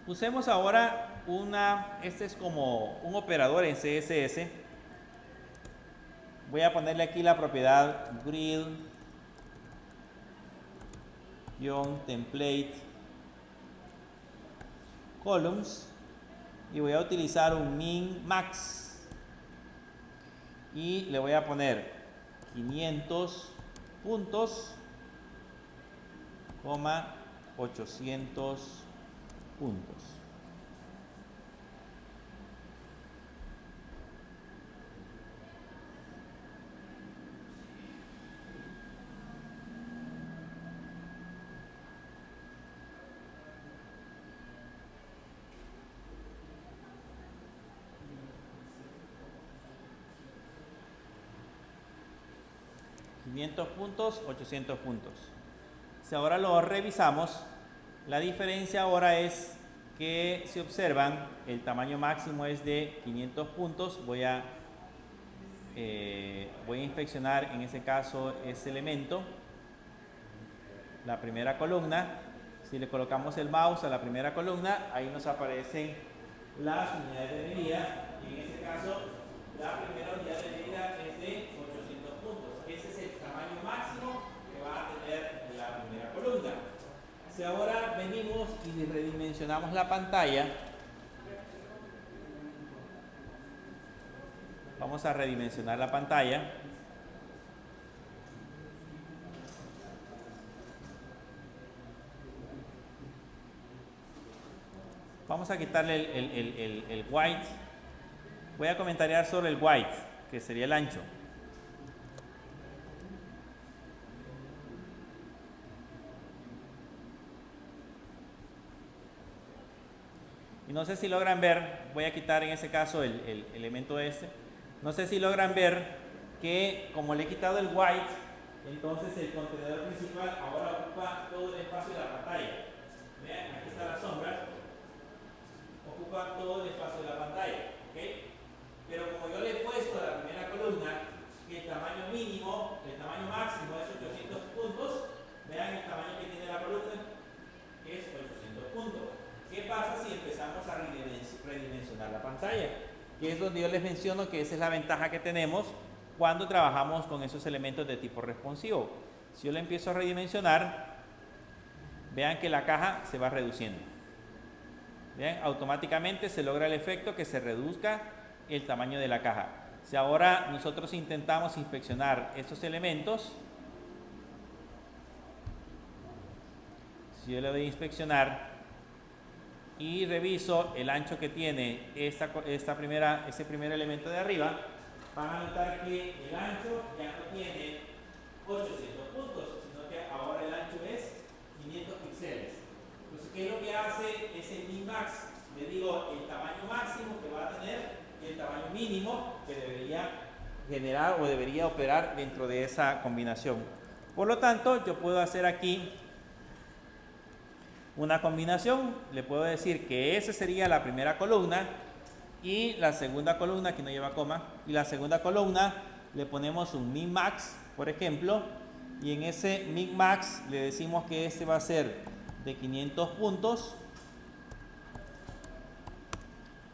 Usemos ahora este es como un operador en CSS. Voy a ponerle aquí la propiedad grid-template columns y voy a utilizar un min max y le voy a poner 500 puntos, 800 puntos. Puntos, 800 puntos. Si ahora lo revisamos, la diferencia ahora es que, si observan, el tamaño máximo es de 500 puntos. Voy a inspeccionar en ese caso ese elemento, la primera columna. Si le colocamos el mouse a la primera columna, ahí nos aparecen las unidades de medida. Y en este caso, la primera unidad de medida es de 800 puntos. Ese es el tamaño máximo que va a tener la primera columna. Si ahora venimos y redimensionamos la pantalla, vamos a redimensionar la pantalla. Vamos a quitarle el white. Voy a comentariar sobre el white, que sería el ancho. Y no sé si logran ver, voy a quitar en ese caso el elemento este. No sé si logran ver que como le he quitado el white, entonces el contenedor principal ahora ocupa todo el espacio de la pantalla. Vean, aquí está la sombra, ocupa todo el espacio de la pantalla. ¿Okay? redimensionar la pantalla, que es donde yo les menciono que esa es la ventaja que tenemos cuando trabajamos con esos elementos de tipo responsivo. Si yo le empiezo a redimensionar, vean que la caja se va reduciendo. Bien, automáticamente se logra el efecto que se reduzca el tamaño de la caja. Si ahora nosotros intentamos inspeccionar estos elementos, si yo le doy a inspeccionar y reviso el ancho que tiene este primer elemento de arriba, van a notar que el ancho ya no tiene 800 puntos, sino que ahora el ancho es 500 píxeles. Entonces, ¿qué es lo que hace ese min-max? Le digo el tamaño máximo que va a tener y el tamaño mínimo que debería generar o debería operar dentro de esa combinación. Por lo tanto, yo puedo hacer aquí una combinación. Le puedo decir que esa sería la primera columna y la segunda columna, aquí no lleva coma, y la segunda columna le ponemos un min-max, por ejemplo, y en ese min-max le decimos que este va a ser de 500 puntos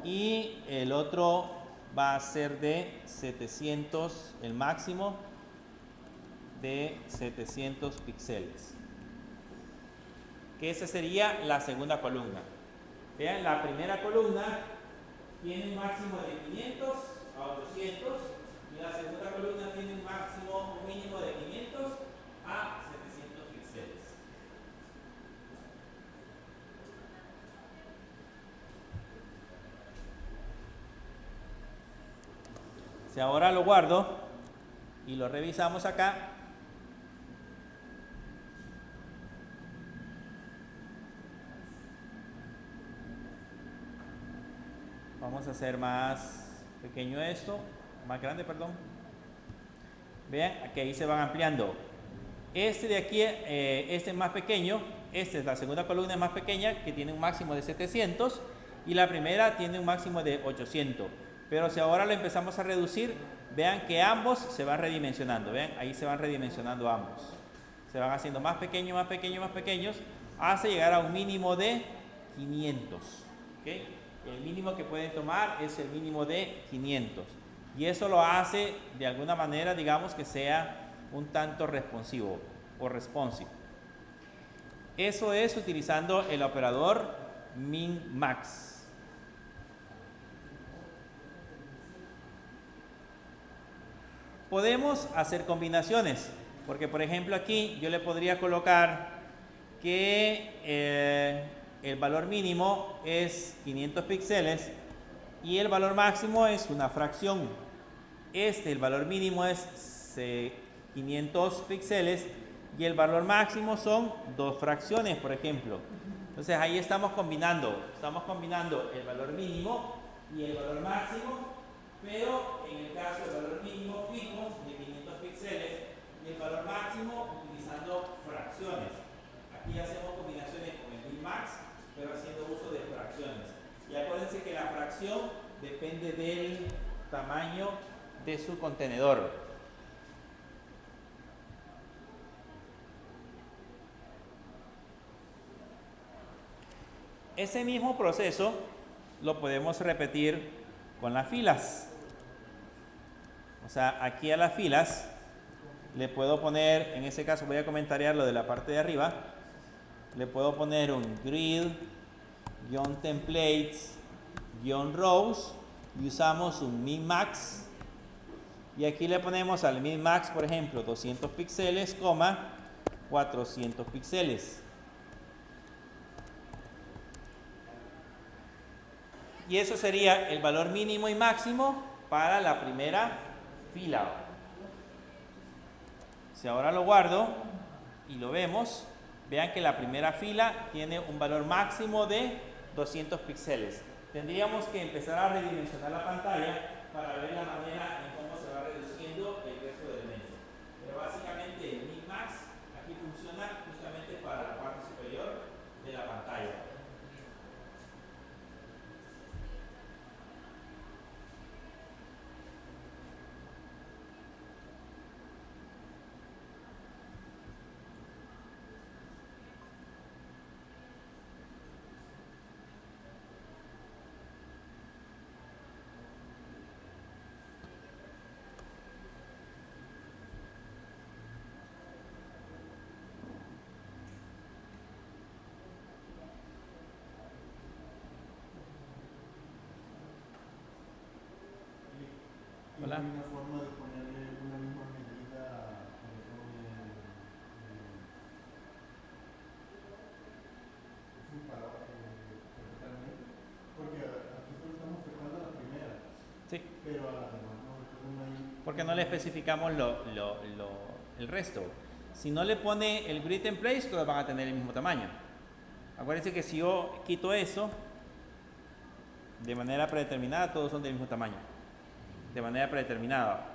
y el otro va a ser de 700, el máximo de 700 píxeles, que esa sería la segunda columna. Vean, la primera columna tiene un máximo de 500 a 800 y la segunda columna tiene un mínimo de 500 a 700 píxeles. Si ahora lo guardo y lo revisamos acá, vamos a hacer más pequeño esto, más grande, perdón. Vean que ahí se van ampliando. Este de aquí, este es más pequeño, esta es la segunda columna más pequeña que tiene un máximo de 700 y la primera tiene un máximo de 800. Pero si ahora lo empezamos a reducir, vean que ambos se van redimensionando. Vean, ahí se van redimensionando ambos. Se van haciendo más pequeños, más pequeños, más pequeños, hasta llegar a un mínimo de 500. ¿Okay? El mínimo que pueden tomar es el mínimo de 500. Y eso lo hace de alguna manera, digamos, que sea un tanto responsivo o responsive. Eso es utilizando el operador min-max. Podemos hacer combinaciones, porque por ejemplo aquí yo le podría colocar que el valor mínimo es 500 píxeles y el valor máximo es una fracción. El valor mínimo es 500 píxeles y el valor máximo son 2 fracciones, por ejemplo. Entonces ahí estamos combinando el valor mínimo y el valor máximo, pero en el caso del valor mínimo fijo de 500 píxeles y el valor máximo utilizando fracciones. Aquí hacemos combinaciones con el min-max, pero haciendo uso de fracciones. Y acuérdense que la fracción depende del tamaño de su contenedor. Ese mismo proceso lo podemos repetir con las filas. O sea, aquí a las filas le puedo poner, en ese caso voy a comentarear lo de la parte de arriba, le puedo poner un grid, templates, rows y usamos un min-max. Y aquí le ponemos al min-max, por ejemplo, 200 píxeles, 400 píxeles. Y eso sería el valor mínimo y máximo para la primera fila. Si ahora lo guardo y lo vemos, vean que la primera fila tiene un valor máximo de 200 píxeles. Tendríamos que empezar a redimensionar la pantalla para ver la manera en cómo se va reduciendo el resto de elementos. Pero básicamente el min-max aquí funciona justamente para la parte superior de la pantalla. Hola. Hay una forma de ponerle una misma medida sin parar verticalmente, porque aquí solo estamos tocando la primera, Sí, pero a las demás no. Entonces no hay porque no le especificamos el resto. Si no le pone el grid template, todos van a tener el mismo tamaño. Acuérdense que si yo quito eso, de manera predeterminada, todos son del mismo tamaño. De manera predeterminada.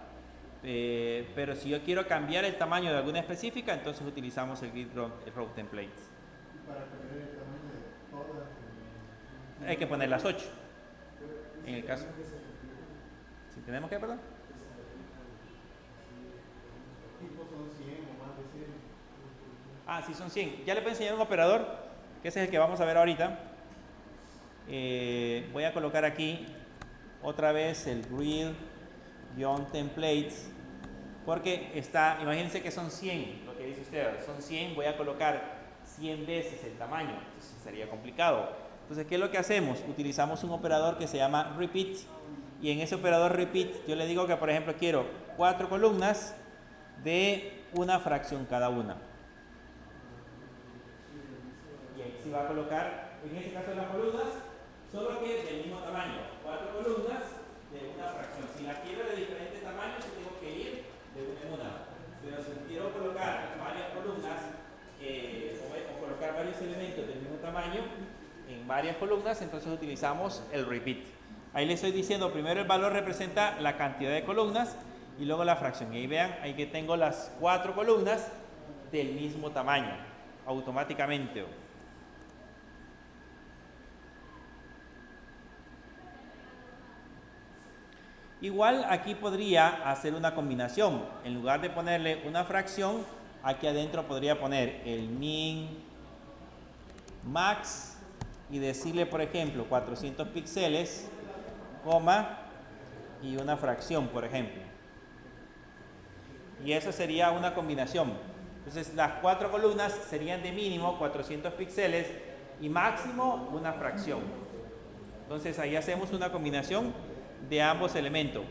Pero si yo quiero cambiar el tamaño de alguna específica, entonces utilizamos el grid row templates. y para cambiar el tamaño de todas. Hay que poner las 8. En el caso. Si tenemos que, perdón. Tipo son 100 o más de 100. Ah, sí, son 100. Ya le voy a enseñar un operador, que ese es el que vamos a ver ahorita. Voy a colocar aquí otra vez el grid-templates, porque está, imagínense que son 100, lo que dice usted, son 100, voy a colocar 100 veces el tamaño, entonces sería complicado. Entonces, ¿qué es lo que hacemos? Utilizamos un operador que se llama repeat, y en ese operador repeat yo le digo que, por ejemplo, quiero 4 columnas de una fracción cada una. Y ahí se va a colocar, en este caso las columnas, solo que del mismo tamaño, 4 columnas de una fracción. Si la quiero de diferente tamaño, tengo que ir de una en una. Pero si quiero colocar varias columnas o colocar varios elementos del mismo tamaño en varias columnas, entonces utilizamos el repeat. Ahí le estoy diciendo, primero el valor representa la cantidad de columnas y luego la fracción. Y ahí vean, ahí que tengo las 4 columnas del mismo tamaño, automáticamente. Igual aquí podría hacer una combinación. En lugar de ponerle una fracción, aquí adentro podría poner el min, max y decirle, por ejemplo, 400 píxeles, coma y una fracción, por ejemplo. Y eso sería una combinación. Entonces las 4 columnas serían de mínimo 400 píxeles y máximo una fracción. Entonces ahí hacemos una combinación de ambos elementos.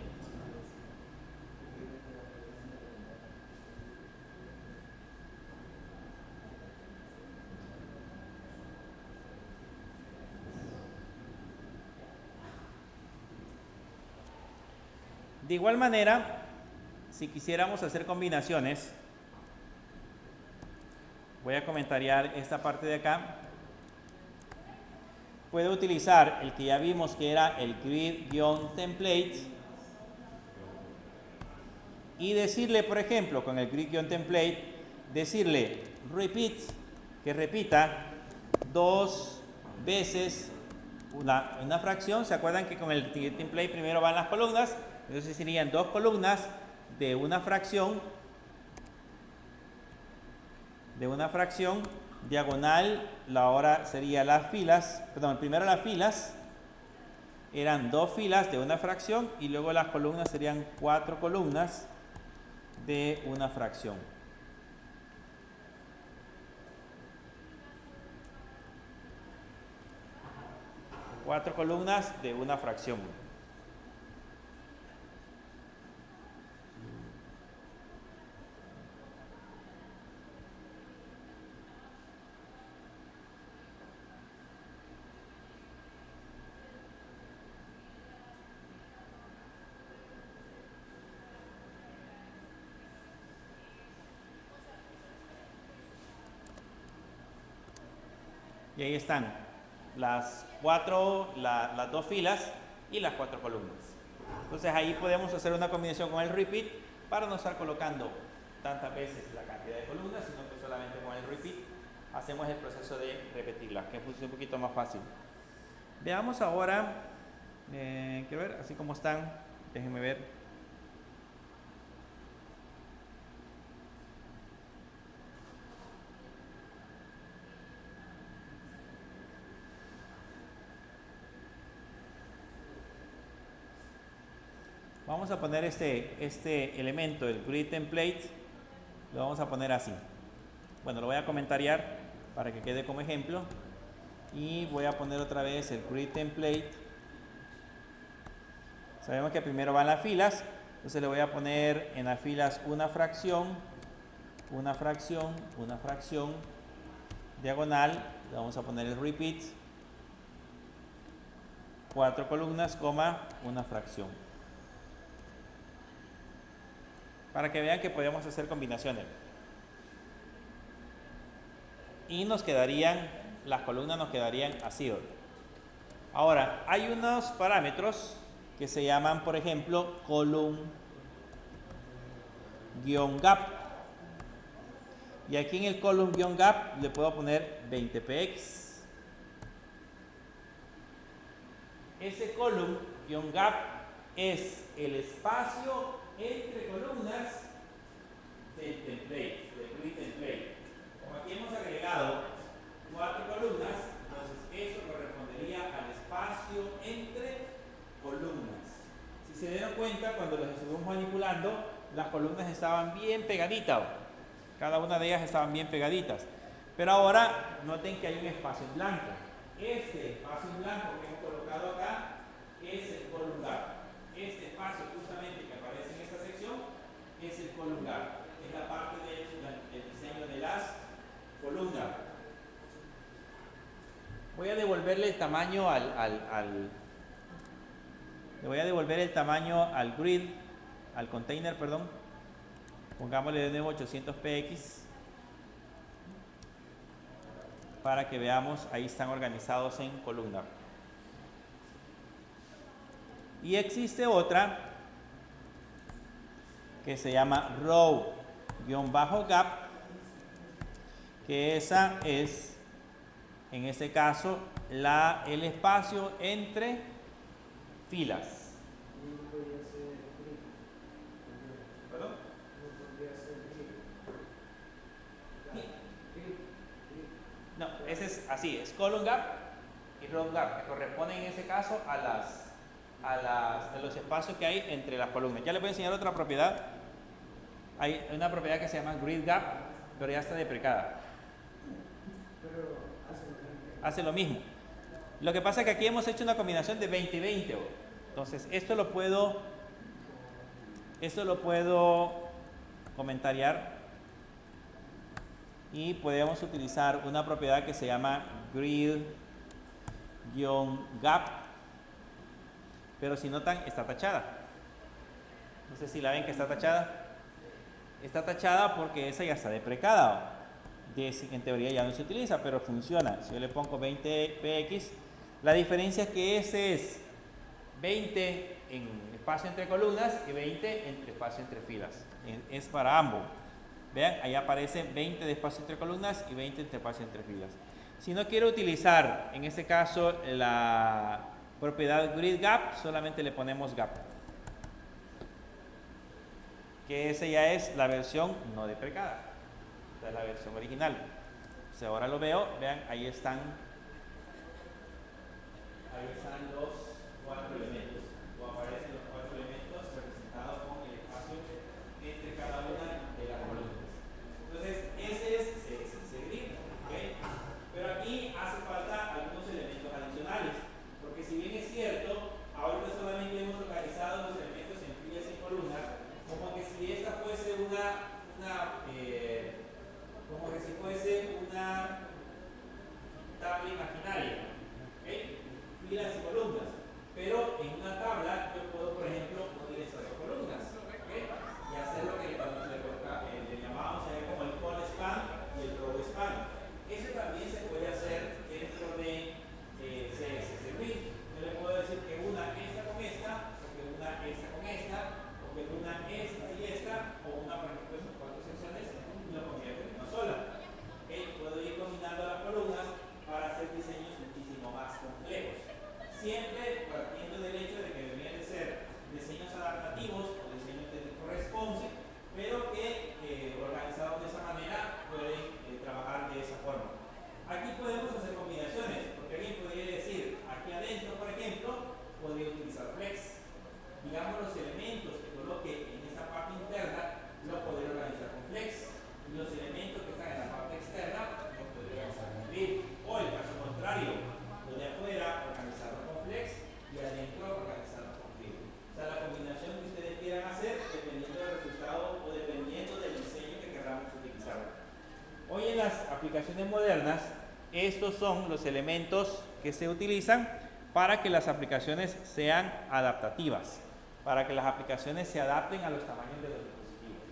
De igual manera, si quisiéramos hacer combinaciones, voy a comentariar esta parte de acá. Puedo utilizar el que ya vimos que era el grid-template y decirle, por ejemplo, con el grid-template, decirle repeat, que repita 2 veces una fracción. ¿Se acuerdan que con el grid-template primero van las columnas? Entonces serían 2 columnas de una fracción, diagonal, la hora sería las filas, perdón, primero las filas eran 2 filas de una fracción y luego las columnas serían 4 columnas de una fracción. Cuatro columnas de una fracción. Y ahí están las 2 filas y las 4 columnas. Entonces ahí podemos hacer una combinación con el repeat para no estar colocando tantas veces la cantidad de columnas, sino que solamente con el repeat hacemos el proceso de repetirlas, que es un poquito más fácil. Veamos ahora, quiero ver, así como están, déjenme ver. Vamos a poner este elemento, el grid template, lo vamos a poner así. Bueno, lo voy a comentariar para que quede como ejemplo. Y voy a poner otra vez el grid template. Sabemos que primero van las filas, Entonces le voy a poner en las filas una fracción, una fracción, una fracción, diagonal, le vamos a poner el repeat, 4 columnas, coma, una fracción. Para que vean que podemos hacer combinaciones. Y nos quedarían, las columnas nos quedarían así. Ahora, hay unos parámetros que se llaman, por ejemplo, column-gap. Y aquí en el column-gap le puedo poner 20px. Ese column-gap es el espacio entre columnas del template, del grid template. Como aquí hemos agregado 4 columnas, entonces eso correspondería al espacio entre columnas. Si se dieron cuenta, cuando los estuvimos manipulando, las columnas estaban bien pegaditas. Cada una de ellas estaban bien pegaditas. Pero ahora noten que hay un espacio en blanco. Este espacio en blanco que hemos colocado acá es el column gap. Este espacio justamente que aparece en esta sección es el column gap. Es la parte del diseño de las columnas. Voy a devolverle el tamaño le voy a devolver el tamaño al grid, al container, perdón. Pongámosle de nuevo 800px para que veamos, ahí están organizados en columna. Y existe otra que se llama row-gap, que esa es, en este caso, el espacio entre filas. ¿Perdón? No, ese es así, es column gap y row gap, que corresponden en ese caso a los espacios que hay entre las columnas. Ya les voy a enseñar otra propiedad. Hay una propiedad que se llama grid gap, pero ya está deprecada. Hace lo mismo. Lo que pasa es que aquí hemos hecho una combinación de 20 y 20. Entonces, esto lo puedo comentariar y podemos utilizar una propiedad que se llama grid-gap, pero si notan, está tachada. No sé si la ven que está tachada. Está tachada porque esa ya está deprecada. En teoría ya no se utiliza, pero funciona. Si yo le pongo 20px, la diferencia es que ese es 20 en espacio entre columnas y 20 entre espacio entre filas. Es para ambos. Vean, ahí aparece 20 de espacio entre columnas y 20 de espacio entre filas. Si no quiero utilizar, en este caso, la propiedad grid gap, solamente le ponemos gap. Que esa ya es la versión no deprecada. Esta es la versión original. Si ahora lo veo, vean, ahí están los 4 elementos. O aparecen los 4 elementos representados con el espacio entre cada una de las columnas. Entonces, ese es ese grid, ¿okay? Pero aquí hace falta algunos elementos adicionales. Porque si bien es cierto, ahora solamente hemos localizado los elementos en filas y columnas, como que si esta fuese una tabla imaginaria, ¿okay? Filas y columnas, pero en una tabla yo puedo, por ejemplo, poner estas dos columnas, ¿okay? Y hacer lo que le llamábamos como el call span y el row span. Eso también se puede hacer dentro de CSS Grid. Yo le puedo decir que una esta con esta, o que una esta con esta, o que una esta y esta, o una, por ejemplo, esas 4 secciones y lo convierto en una sola. ¿Okay? Puedo ir combinando las columnas para hacer diseños muchísimo más complejos. Siempre partiendo del hecho de que deberían de ser diseños adaptativos o diseños de tipo responsive, pero que organizados de esa manera pueden trabajar de esa forma. Aquí podemos hacer combinaciones, porque alguien podría decir, aquí adentro, por ejemplo, podría utilizar flex. Digamos, los elementos que coloque en esta parte interna los podría organizar con flex, y los elementos que están en la parte externa los podría organizar con grid. O el caso contrario, lo de afuera organizarlo con flex modernas, estos son los elementos que se utilizan para que las aplicaciones sean adaptativas, para que las aplicaciones se adapten a los tamaños de los dispositivos.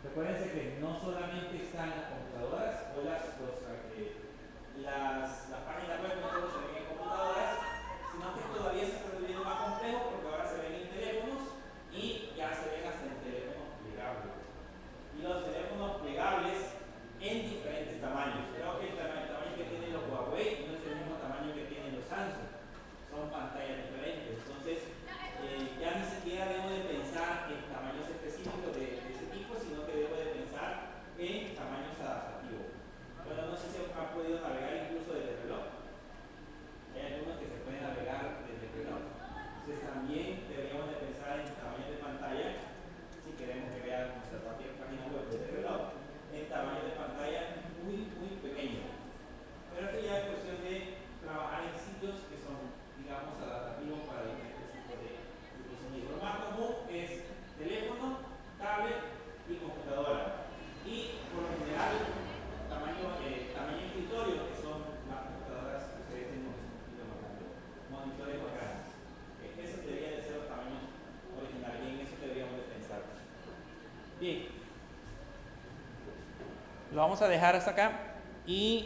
Recuérdense que no solamente están las computadoras o las páginas web no solo se ven en computadoras, sino que todavía se está volviendo más complejo porque ahora se ven en teléfonos y ya se ven hasta en teléfonos plegables. Y los teléfonos plegables en diferentes tamaños. Creo que el tamaño que tienen los Huawei no es el mismo tamaño que tienen los Samsung. Son pantallas diferentes. Entonces, ya ni siquiera debo de pensar en tamaños específicos de ese tipo, sino que debo de pensar en tamaños adaptativos. Bueno, no sé si han podido navegar incluso desde el reloj. Hay algunos que se pueden navegar desde el reloj. Entonces, también deberíamos de pensar en tamaños de pantalla, si queremos que vean nuestra propia página web desde el reloj, en tamaño de pantalla muy, muy pequeño. Pero esto ya es cuestión de trabajar en sitios que son, digamos, adaptativos para diferentes tipos de dispositivos. Lo más común es teléfono, tablet y computadora. Y por lo general, tamaño escritorio, que son las computadoras que ustedes tienen, que son un poquito más grandes, monitores más grandes. Esos deberían de ser los tamaños originales y en eso deberíamos de pensar. Bien, lo vamos a dejar hasta acá y